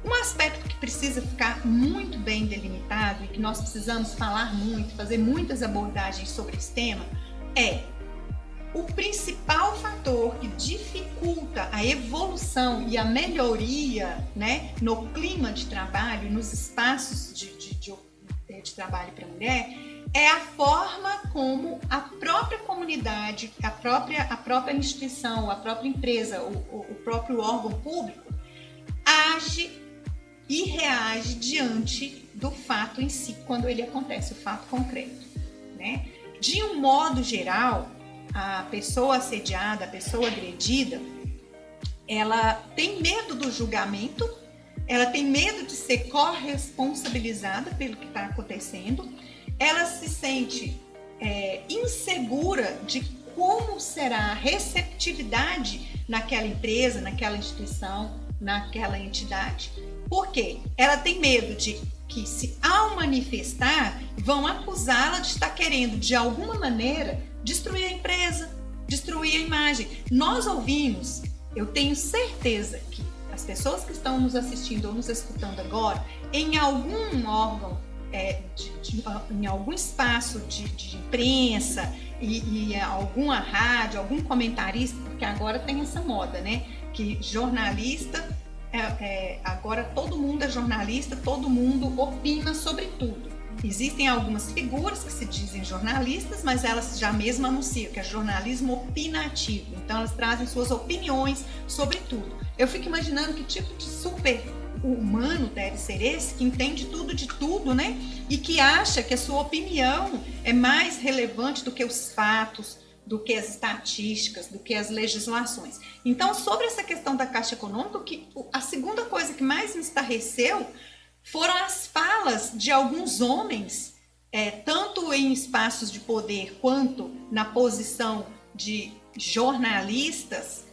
Um aspecto que precisa ficar muito bem delimitado e que nós precisamos falar muito, fazer muitas abordagens sobre esse tema é o principal fator que dificulta a evolução e a melhoria, né, no clima de trabalho, nos espaços de trabalho para a mulher, é a forma como a própria comunidade, a própria instituição, a própria empresa, o próprio órgão público age e reage diante do fato em si, quando ele acontece, o fato concreto, né? De um modo geral, a pessoa assediada, a pessoa agredida, ela tem medo do julgamento, ela tem medo de ser corresponsabilizada pelo que está acontecendo, ela se sente insegura de como será a receptividade naquela empresa, naquela instituição, naquela entidade. Por quê? Ela tem medo de que, se ao manifestar, vão acusá-la de estar querendo, de alguma maneira, destruir a empresa, destruir a imagem. Nós ouvimos, eu tenho certeza que as pessoas que estão nos assistindo ou nos escutando agora, em algum órgão, em algum espaço de imprensa e alguma rádio, algum comentarista, porque agora tem essa moda, né? Que jornalista, agora todo mundo é jornalista, todo mundo opina sobre tudo. Existem algumas figuras que se dizem jornalistas, mas elas já mesmo anunciam que é jornalismo opinativo. Então elas trazem suas opiniões sobre tudo. Eu fico imaginando que tipo de super-humano deve ser esse, que entende tudo de tudo, né? E que acha que a sua opinião é mais relevante do que os fatos, do que as estatísticas, do que as legislações. Então, sobre essa questão da Caixa Econômica, a segunda coisa que mais me estarreceu foram as falas de alguns homens, tanto em espaços de poder quanto na posição de jornalistas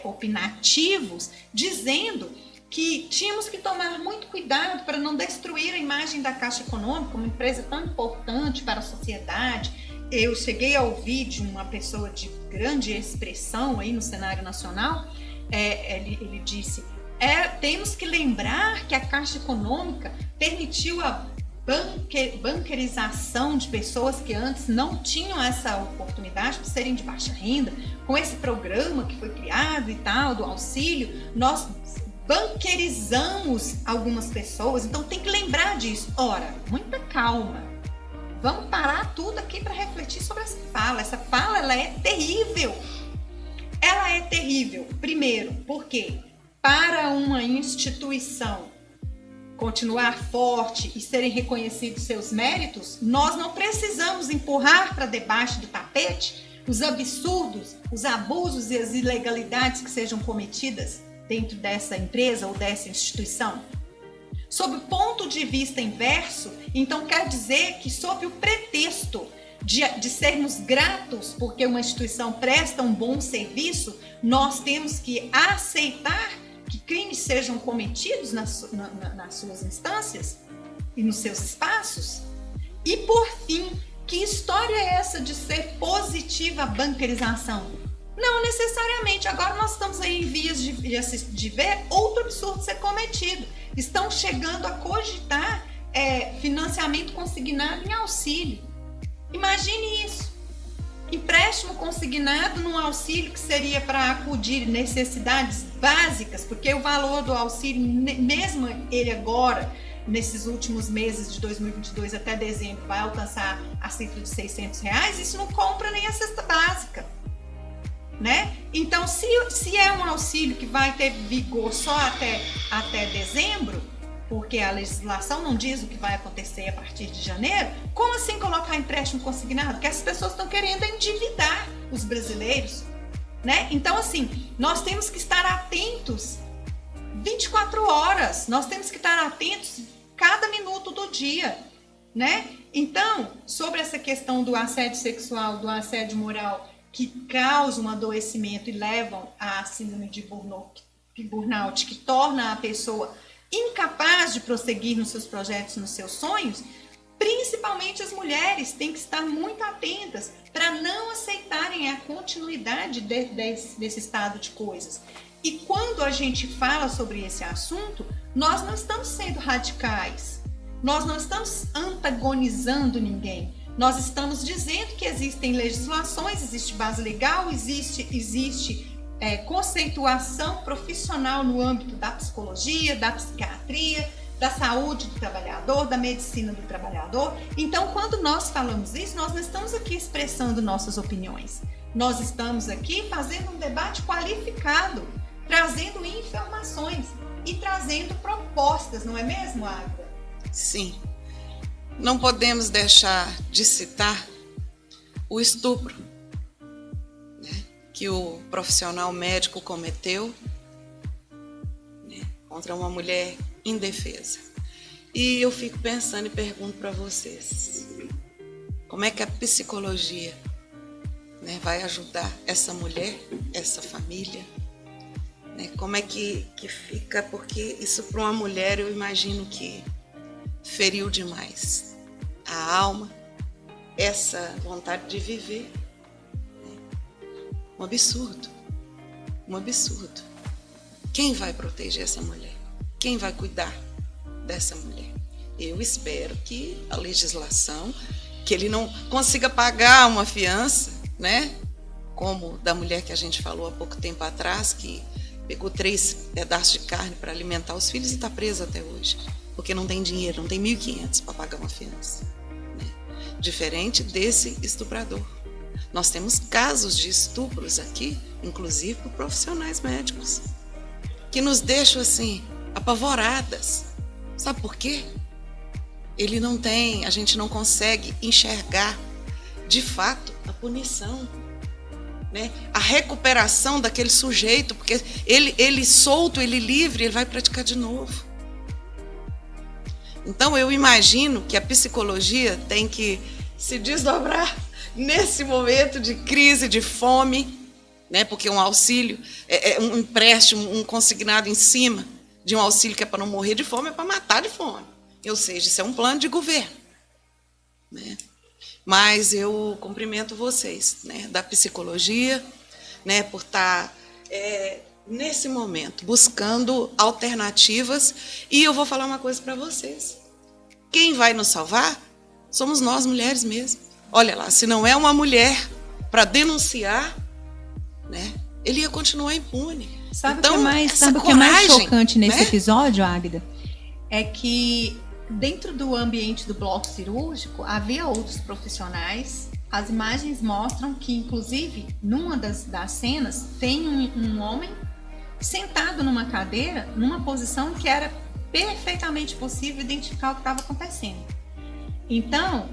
opinativos, dizendo que tínhamos que tomar muito cuidado para não destruir a imagem da Caixa Econômica, uma empresa tão importante para a sociedade, eu cheguei a ouvir de uma pessoa de grande expressão aí no cenário nacional, ele disse, temos que lembrar que a Caixa Econômica permitiu a banquerização de pessoas que antes não tinham essa oportunidade por serem de baixa renda. Com esse programa que foi criado e tal, do auxílio, nós banquerizamos algumas pessoas, então tem que lembrar disso. Ora, muita calma. Vamos parar tudo aqui para refletir sobre essa fala. Essa fala, ela é terrível. Ela é terrível, primeiro, porque para uma instituição continuar forte e serem reconhecidos seus méritos, nós não precisamos empurrar para debaixo do tapete os absurdos, os abusos e as ilegalidades que sejam cometidas dentro dessa empresa ou dessa instituição. Sob o ponto de vista inverso, então quer dizer que sob o pretexto de sermos gratos porque uma instituição presta um bom serviço, nós temos que aceitar que crimes sejam cometidos nas suas instâncias e nos seus espaços? E, por fim, que história é essa de ser positiva a banquerização? Não necessariamente. Agora nós estamos aí em vias de ver outro absurdo ser cometido. Estão chegando a cogitar financiamento consignado em auxílio. Imagine isso. Empréstimo consignado num auxílio que seria para acudir necessidades básicas, porque o valor do auxílio, mesmo ele agora, nesses últimos meses de 2022 até dezembro, vai alcançar a cifra de R$600, isso não compra nem a cesta básica, né? Então, se é um auxílio que vai ter vigor só até dezembro, porque a legislação não diz o que vai acontecer a partir de janeiro, como assim colocar empréstimo consignado? Porque as pessoas estão querendo endividar os brasileiros, né? Então, assim, nós temos que estar atentos 24 horas, nós temos que estar atentos cada minuto do dia, né? Então, sobre essa questão do assédio sexual, do assédio moral, que causam um adoecimento e levam à síndrome de burnout, que torna a pessoa incapaz de prosseguir nos seus projetos, nos seus sonhos, principalmente as mulheres têm que estar muito atentas para não aceitarem a continuidade desse estado de coisas. E quando a gente fala sobre esse assunto, nós não estamos sendo radicais, nós não estamos antagonizando ninguém, nós estamos dizendo que existem legislações, existe base legal, existe conceituação profissional no âmbito da psicologia, da psiquiatria, da saúde do trabalhador, da medicina do trabalhador. Então, quando nós falamos isso, nós não estamos aqui expressando nossas opiniões. Nós estamos aqui fazendo um debate qualificado, trazendo informações e trazendo propostas, não é mesmo, Águeda? Sim. Não podemos deixar de citar o estupro, né, que o profissional médico cometeu, né, contra uma mulher indefesa. E eu fico pensando e pergunto para vocês, como é que a psicologia, né, vai ajudar essa mulher, essa família? Né, como é que fica? Porque isso para uma mulher eu imagino que feriu demais a alma, essa vontade de viver. Um absurdo, um absurdo. Quem vai proteger essa mulher? Quem vai cuidar dessa mulher? Eu espero que a legislação, que ele não consiga pagar uma fiança, né? Como da mulher que a gente falou há pouco tempo atrás, que pegou 3 pedaços de carne para alimentar os filhos e está presa até hoje, porque não tem dinheiro, não tem 1.500 para pagar uma fiança, né? Diferente desse estuprador. Nós temos casos de estupros aqui, inclusive por profissionais médicos, que nos deixam assim, apavoradas. Sabe por quê? Ele não tem, a gente não consegue enxergar de fato a punição, né? A recuperação daquele sujeito, porque ele solto, ele livre, ele vai praticar de novo. Então eu imagino que a psicologia tem que se desdobrar nesse momento de crise, de fome, né? Porque um auxílio, um empréstimo, um consignado em cima de um auxílio que é para não morrer de fome, é para matar de fome. Ou seja, isso é um plano de governo, né? mas eu cumprimento vocês, né, da psicologia, né, por estar nesse momento buscando alternativas. E eu vou falar uma coisa para vocês: quem vai nos salvar somos nós, mulheres mesmo. Olha lá, se não é uma mulher para denunciar, né, ele ia continuar impune. Sabe então, o que é mais chocante nesse, né, episódio, Águida? É que dentro do ambiente do bloco cirúrgico havia outros profissionais. As imagens mostram que, inclusive, numa das cenas, tem um homem sentado numa cadeira, numa posição que era perfeitamente possível identificar o que estava acontecendo. Então,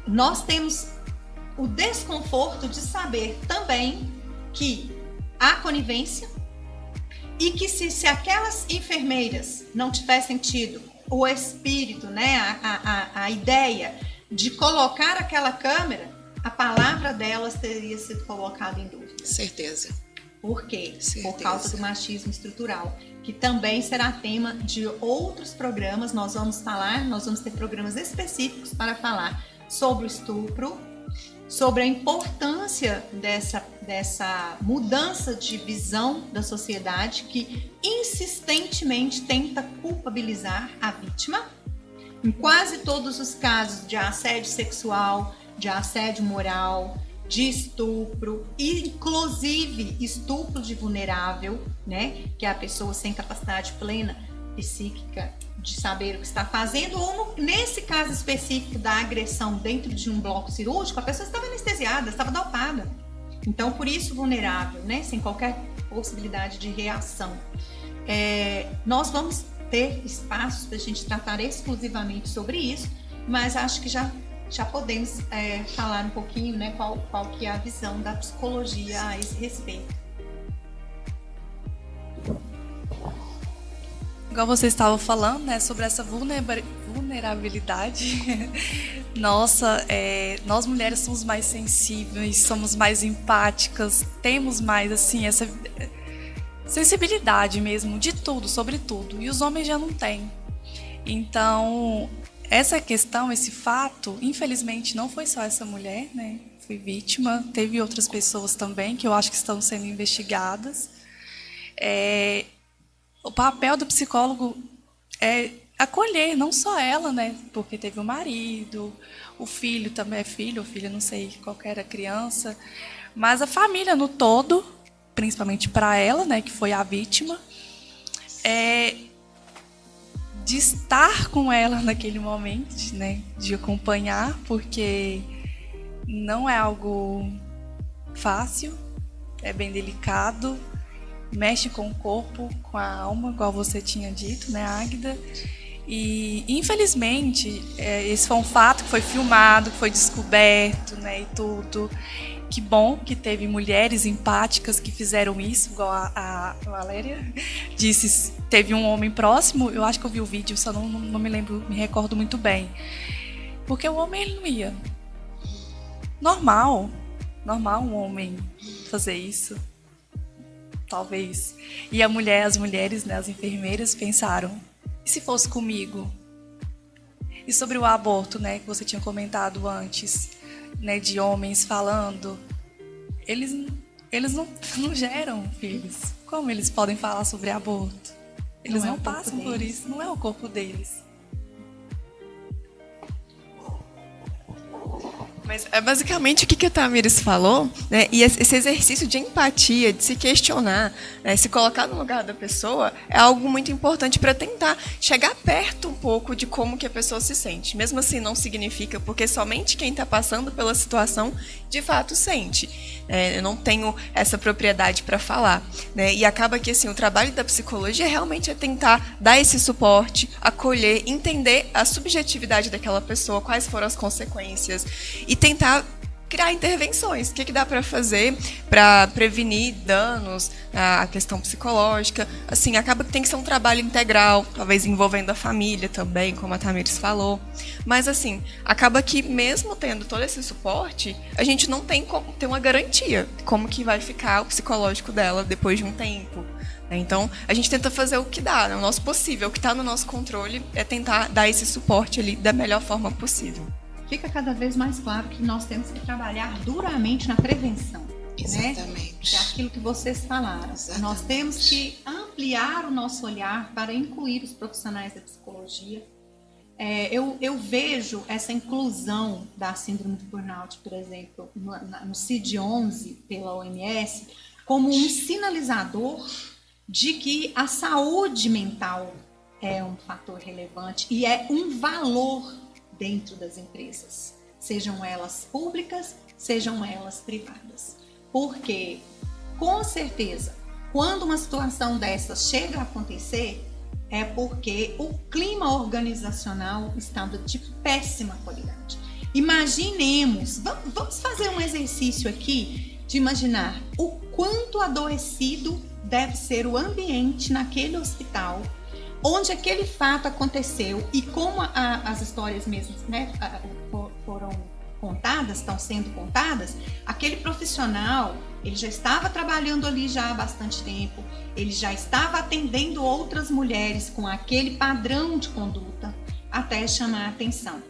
nós temos o desconforto de saber também que há conivência e que se aquelas enfermeiras não tivessem tido o espírito, né, a ideia de colocar aquela câmera, a palavra delas teria sido colocada em dúvida. Certeza. Por quê? Certeza. Por causa do machismo estrutural, que também será tema de outros programas. Nós vamos ter programas específicos para falar sobre o estupro, sobre a importância dessa mudança de visão da sociedade que insistentemente tenta culpabilizar a vítima. Em quase todos os casos de assédio sexual, de assédio moral, de estupro, inclusive estupro de vulnerável, né, que é a pessoa sem capacidade plena psíquica de saber o que está fazendo, ou nesse caso específico da agressão dentro de um bloco cirúrgico, a pessoa estava anestesiada, estava dopada. Então, por isso vulnerável, né, sem qualquer possibilidade de reação. Nós vamos ter espaços para a gente tratar exclusivamente sobre isso, mas acho que já podemos falar um pouquinho, né, qual que é a visão da psicologia a esse respeito. Igual você estava falando, né, sobre essa vulnerabilidade. Nossa, nós mulheres somos mais sensíveis, somos mais empáticas, temos mais, assim, essa sensibilidade mesmo de tudo, sobre tudo. E os homens já não têm. Então, essa questão, esse fato, infelizmente não foi só essa mulher, né? Foi vítima, teve outras pessoas também que eu acho que estão sendo investigadas. O papel do psicólogo é acolher, não só ela, né? Porque teve o marido, o filho também é filho ou filha, não sei qual que era a criança, mas a família no todo, principalmente para ela, né, que foi a vítima, de estar com ela naquele momento, né, de acompanhar, porque não é algo fácil, é bem delicado, mexe com o corpo, com a alma, igual você tinha dito, né, Águida? E, infelizmente, esse foi um fato que foi filmado, que foi descoberto, né, e tudo. Que bom que teve mulheres empáticas que fizeram isso, igual a Valéria disse, teve um homem próximo, eu acho que eu vi o vídeo, só não me lembro, me recordo muito bem. Porque o homem, ele não ia. Normal um homem fazer isso. Talvez. E as mulheres, né, as enfermeiras pensaram, e se fosse comigo? E sobre o aborto, né, que você tinha comentado antes, né, de homens falando, eles não geram filhos. Como eles podem falar sobre aborto? Eles não passam por isso, não é o corpo deles. Mas é basicamente o que a Tamires falou, né? E esse exercício de empatia, de se questionar, né? Se colocar no lugar da pessoa, é algo muito importante para tentar chegar perto um pouco de como que a pessoa se sente. Mesmo assim, não significa, porque somente quem está passando pela situação, de fato, sente. Eu não tenho essa propriedade para falar, né? E acaba que assim, o trabalho da psicologia realmente é tentar dar esse suporte, acolher, entender a subjetividade daquela pessoa, quais foram as consequências, e tentar criar intervenções. O que dá para fazer para prevenir danos, a questão psicológica. Assim, acaba que tem que ser um trabalho integral, talvez envolvendo a família também, como a Tamires falou. Mas, assim, acaba que mesmo tendo todo esse suporte, a gente não tem como ter uma garantia de como que vai ficar o psicológico dela depois de um tempo. Então, a gente tenta fazer o que dá, né? O nosso possível, o que está no nosso controle é tentar dar esse suporte ali da melhor forma possível. fica cada vez mais claro que nós temos que trabalhar duramente na prevenção. Exatamente. Né? Que é aquilo que vocês falaram. Exatamente. Nós temos que ampliar o nosso olhar para incluir os profissionais da psicologia. Eu vejo essa inclusão da síndrome do burnout, por exemplo, no CID-11 pela OMS, como um sinalizador de que a saúde mental é um fator relevante e é um valor dentro das empresas, sejam elas públicas, sejam elas privadas. Porque, com certeza, quando uma situação dessas chega a acontecer, é porque o clima organizacional está de péssima qualidade. Imaginemos, vamos fazer um exercício aqui de imaginar o quanto adoecido deve ser o ambiente naquele hospital, onde aquele fato aconteceu e como as histórias mesmo, né, foram contadas, estão sendo contadas, aquele profissional, ele já estava trabalhando ali já há bastante tempo, ele já estava atendendo outras mulheres com aquele padrão de conduta até chamar a atenção.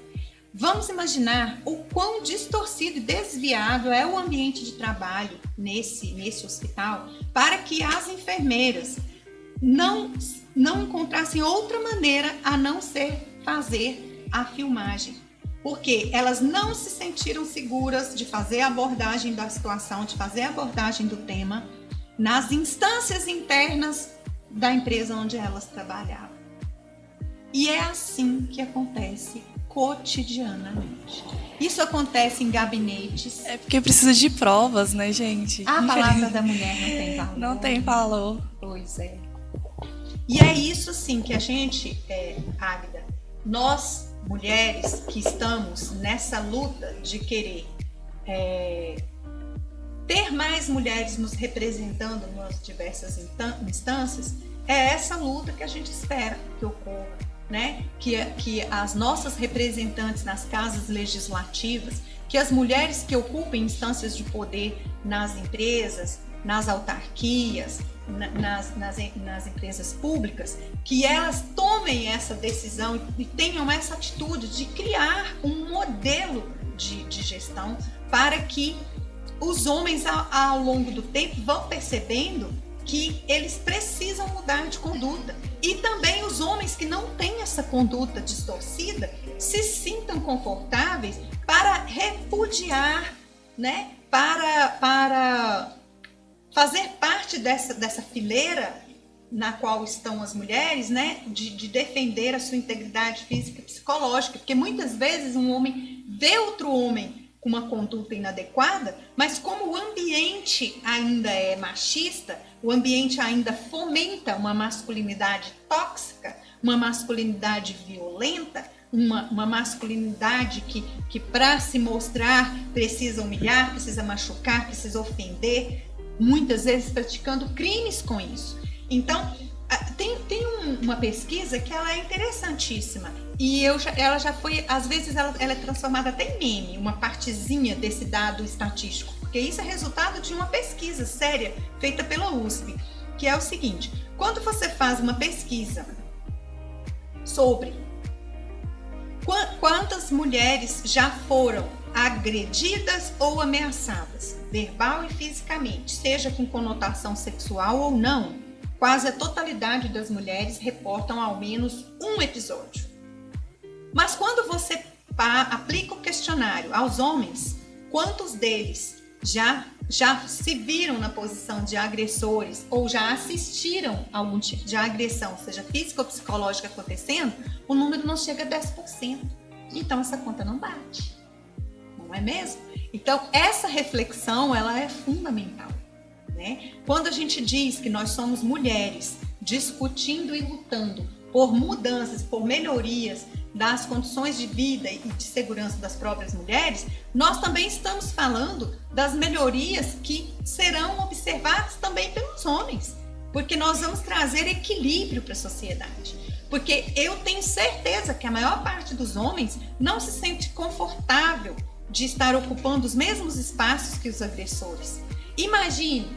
Vamos imaginar o quão distorcido e desviado é o ambiente de trabalho nesse hospital para que as enfermeiras não encontrassem outra maneira a não ser fazer a filmagem. Porque elas não se sentiram seguras de fazer a abordagem da situação, de fazer a abordagem do tema nas instâncias internas da empresa onde elas trabalhavam. E é assim que acontece cotidianamente. Isso acontece em gabinetes. É porque precisa de provas, né, gente? A palavra da mulher não tem valor. Não tem valor. Pois é. E é isso, sim, que a gente, Águida, nós, mulheres que estamos nessa luta de querer ter mais mulheres nos representando nas diversas instâncias, é essa luta que a gente espera que ocorra, né? Que as nossas representantes nas casas legislativas, que as mulheres que ocupem instâncias de poder nas empresas, nas autarquias, nas empresas públicas, que elas tomem essa decisão e tenham essa atitude de criar um modelo de gestão para que os homens, ao longo do tempo, vão percebendo que eles precisam mudar de conduta. E também os homens que não têm essa conduta distorcida se sintam confortáveis para repudiar, né? Para fazer parte dessa fileira na qual estão as mulheres, né, de defender a sua integridade física e psicológica, porque muitas vezes um homem vê outro homem com uma conduta inadequada, mas como o ambiente ainda é machista, o ambiente ainda fomenta uma masculinidade tóxica, uma masculinidade violenta, uma masculinidade que para se mostrar precisa humilhar, precisa machucar, precisa ofender, muitas vezes praticando crimes com isso. Então, tem uma pesquisa que ela é interessantíssima e ela já foi, às vezes ela é transformada até em meme, uma partezinha desse dado estatístico, porque isso é resultado de uma pesquisa séria feita pela USP, que é o seguinte: quando você faz uma pesquisa sobre quantas mulheres já foram agredidas ou ameaçadas, verbal e fisicamente, seja com conotação sexual ou não, quase a totalidade das mulheres reportam ao menos um episódio. Mas quando você aplica o questionário aos homens, quantos deles já se viram na posição de agressores ou já assistiram a algum tipo de agressão, seja física ou psicológica, acontecendo, o número não chega a 10%. Então essa conta não bate. Não é mesmo? Então, essa reflexão, ela é fundamental, né? Quando a gente diz que nós somos mulheres discutindo e lutando por mudanças, por melhorias das condições de vida e de segurança das próprias mulheres, nós também estamos falando das melhorias que serão observadas também pelos homens, porque nós vamos trazer equilíbrio para a sociedade. Porque eu tenho certeza que a maior parte dos homens não se sente confortável de estar ocupando os mesmos espaços que os agressores. Imagine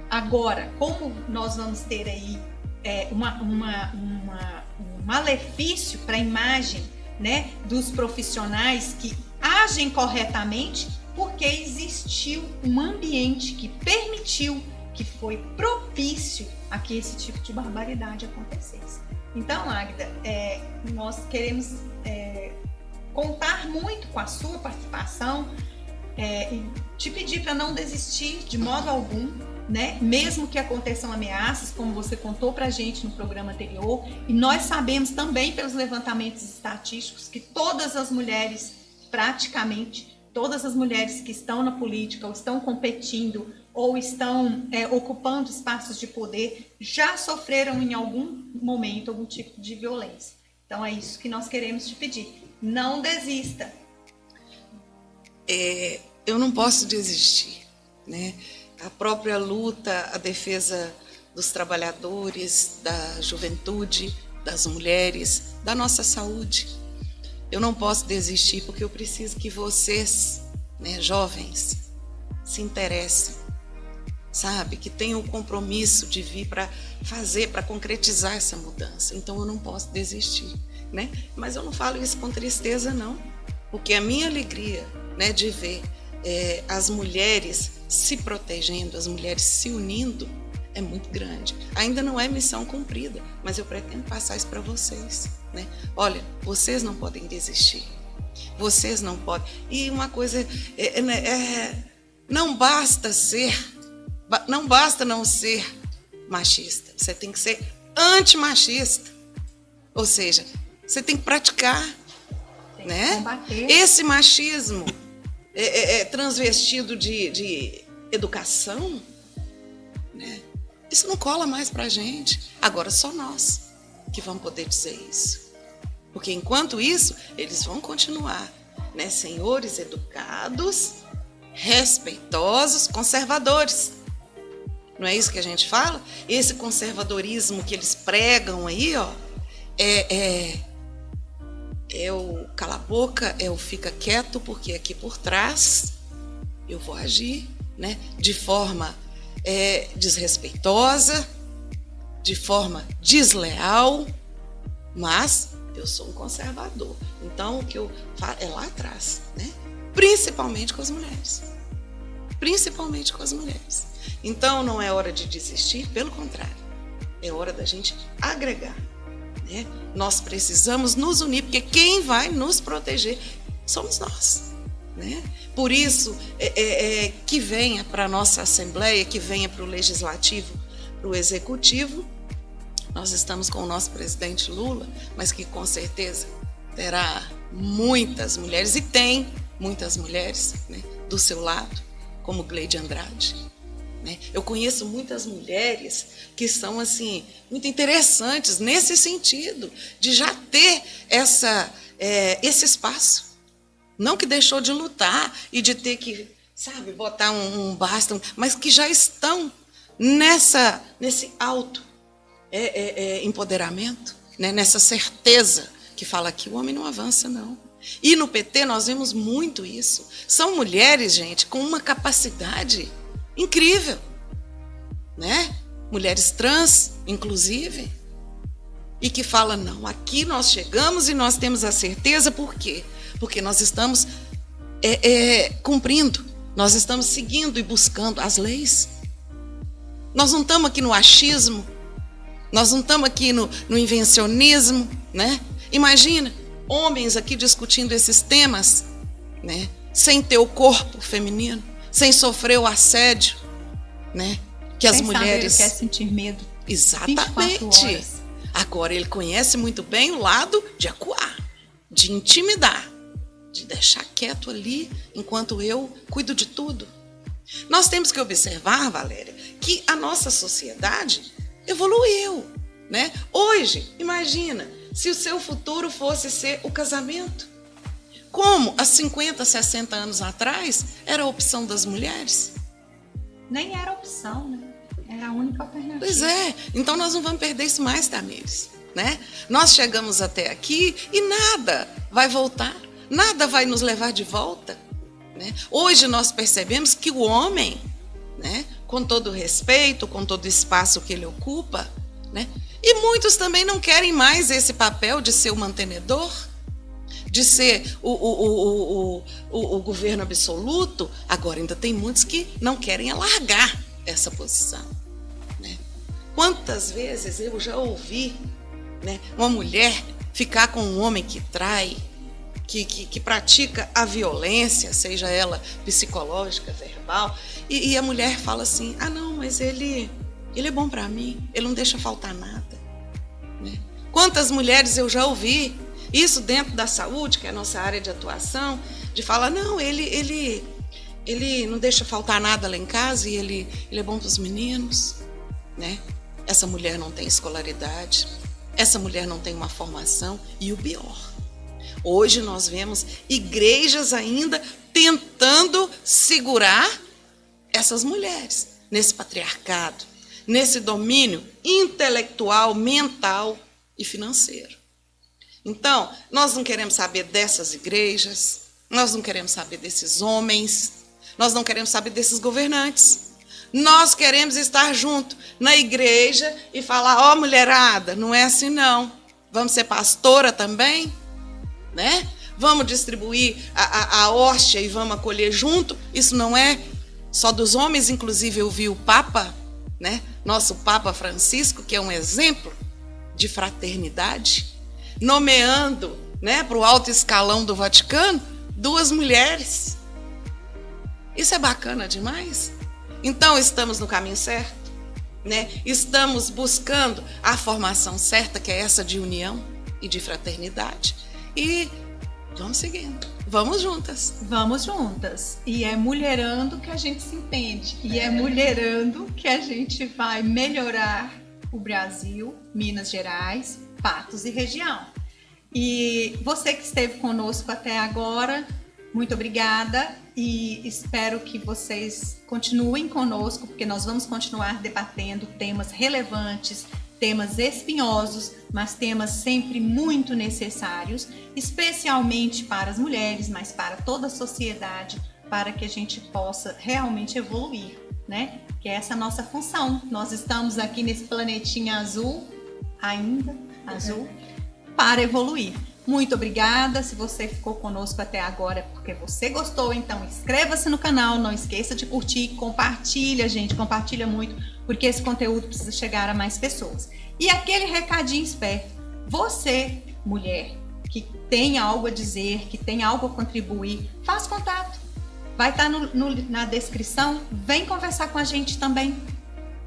agora como nós vamos ter aí um malefício para a imagem, né, dos profissionais que agem corretamente porque existiu um ambiente que permitiu, que foi propício a que esse tipo de barbaridade acontecesse. Então, Águida, nós queremos contar muito com a sua participação, e te pedir para não desistir de modo algum, né? Mesmo que aconteçam ameaças, como você contou para a gente no programa anterior, e nós sabemos também pelos levantamentos estatísticos que todas as mulheres, praticamente todas as mulheres que estão na política ou estão competindo ou estão ocupando espaços de poder já sofreram em algum momento algum tipo de violência. Então é isso que nós queremos te pedir. Não desista. Eu não posso desistir, né? A própria luta, a defesa dos trabalhadores, da juventude, das mulheres, da nossa saúde. Eu não posso desistir porque eu preciso que vocês, né, jovens, se interessem, sabe? Que tenham o compromisso de vir para fazer, para concretizar essa mudança. Então eu não posso desistir, né? Mas eu não falo isso com tristeza, não. Porque a minha alegria, né, de ver as mulheres se protegendo, as mulheres se unindo, é muito grande. Ainda não é missão cumprida, mas eu pretendo passar isso para vocês, né? Olha, vocês não podem desistir. Vocês não podem. E uma coisa, não basta não ser machista. Você tem que ser antimachista. Ou seja, você tem que praticar, Tem né? que combater. Esse machismo transvestido de educação, né? Isso não cola mais pra gente. Agora só nós que vamos poder dizer isso. Porque enquanto isso, eles vão continuar, né? Senhores educados, respeitosos, conservadores. Não é isso que a gente fala? Esse conservadorismo que eles pregam aí, ó, é o cala a boca, é o fica quieto, porque aqui por trás eu vou agir, né, de forma desrespeitosa, de forma desleal, mas eu sou um conservador. Então, o que eu falo é lá atrás, né? Principalmente com as mulheres. Principalmente com as mulheres. Então, não é hora de desistir, pelo contrário. É hora da gente agregar, né? Nós precisamos nos unir, porque quem vai nos proteger somos nós, né? Por isso, que venha para a nossa Assembleia, que venha para o Legislativo, para o Executivo. Nós estamos com o nosso presidente Lula, mas que com certeza terá muitas mulheres, e tem muitas mulheres, né, do seu lado, como Gleide Andrade. Eu conheço muitas mulheres que são assim, muito interessantes nesse sentido, de já ter esse espaço. Não que deixou de lutar e de ter que, sabe, botar um basta, mas que já estão nesse empoderamento, né? Nessa certeza que fala que o homem não avança, não. E no PT nós vemos muito isso. São mulheres, gente, com uma capacidade incrível, né? Mulheres trans, inclusive, e que falam, não, aqui nós chegamos e nós temos a certeza, por quê? Porque nós estamos cumprindo, nós estamos seguindo e buscando as leis. Nós não estamos aqui no achismo, nós não estamos aqui no invencionismo, né? Imagina, homens aqui discutindo esses temas, né? Sem ter o corpo feminino, sem sofrer o assédio, né? Que as mulheres saber o que é sentir medo. Exatamente. Agora ele conhece muito bem o lado de acuar, de intimidar, de deixar quieto ali enquanto eu cuido de tudo. Nós temos que observar, Valéria, que a nossa sociedade evoluiu, né? Hoje, imagina, se o seu futuro fosse ser o casamento. Como há 50, 60 anos atrás era a opção das mulheres. Nem era opção, né? Era a única alternativa. Pois é, então nós não vamos perder isso mais, Tamires, né? Nós chegamos até aqui e nada vai voltar, nada vai nos levar de volta, né? Hoje nós percebemos que o homem, né, com todo o respeito, com todo o espaço que ele ocupa, né, e muitos também não querem mais esse papel de ser o mantenedor, de ser o governo absoluto, agora ainda tem muitos que não querem alargar essa posição, né? Quantas vezes eu já ouvi, né, uma mulher ficar com um homem que trai, que pratica a violência, seja ela psicológica, verbal, e a mulher fala assim, ah não, mas ele é bom para mim, ele não deixa faltar nada, né? Quantas mulheres eu já ouvi, isso dentro da saúde, que é a nossa área de atuação, de falar, não, ele não deixa faltar nada lá em casa e ele é bom para os meninos, né? Essa mulher não tem escolaridade, essa mulher não tem uma formação, e o pior, hoje nós vemos igrejas ainda tentando segurar essas mulheres nesse patriarcado, nesse domínio intelectual, mental e financeiro. Então, nós não queremos saber dessas igrejas, nós não queremos saber desses homens, nós não queremos saber desses governantes. Nós queremos estar junto na igreja e falar, ó, mulherada, não é assim não. Vamos ser pastora também, né? Vamos distribuir a hóstia e vamos acolher junto. Isso não é só dos homens, inclusive eu vi o Papa, né? Nosso Papa Francisco, que é um exemplo de fraternidade, nomeando, né, para o alto escalão do Vaticano 2 mulheres. Isso é bacana demais. Então, estamos no caminho certo, né? Estamos buscando a formação certa, que é essa de união e de fraternidade. E vamos seguindo, vamos juntas. Vamos juntas. E é mulherando que a gente se entende. E é mulherando que a gente vai melhorar o Brasil, Minas Gerais, Patos e região. E você que esteve conosco até agora, muito obrigada. E espero que vocês continuem conosco, porque nós vamos continuar debatendo temas relevantes, temas espinhosos, mas temas sempre muito necessários, especialmente para as mulheres, mas para toda a sociedade, para que a gente possa realmente evoluir, né? Que é essa a nossa função. Nós estamos aqui nesse planetinha azul, ainda azul, para evoluir. Muito obrigada. Se você ficou conosco até agora é porque você gostou, então inscreva-se no canal, não esqueça de curtir, compartilha, gente, compartilha muito, porque esse conteúdo precisa chegar a mais pessoas. E aquele recadinho esperto, você, mulher, que tem algo a dizer, que tem algo a contribuir, faz contato. Vai estar na descrição, vem conversar com a gente também.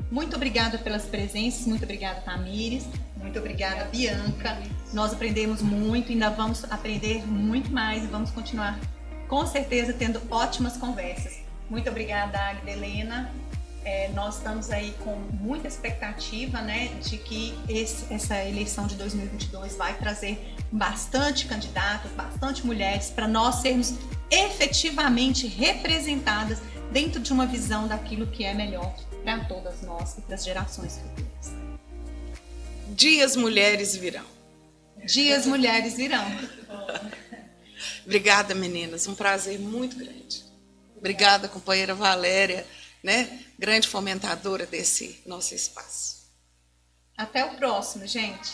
Muito obrigada pelas presenças, muito obrigada, Tamires, muito obrigada, Bianca. Nós aprendemos muito, ainda vamos aprender muito mais e vamos continuar, com certeza, tendo ótimas conversas. Muito obrigada, Agda Helena. Nós estamos aí com muita expectativa, né, de que essa eleição de 2022 vai trazer bastante candidatos, bastante mulheres, para nós sermos efetivamente representadas dentro de uma visão daquilo que é melhor para todas nós e para as gerações futuras. Dias mulheres virão. Dias mulheres virão. Obrigada, meninas. Um prazer muito grande. Obrigada, companheira Valéria, né? Grande fomentadora desse nosso espaço. Até o próximo, gente.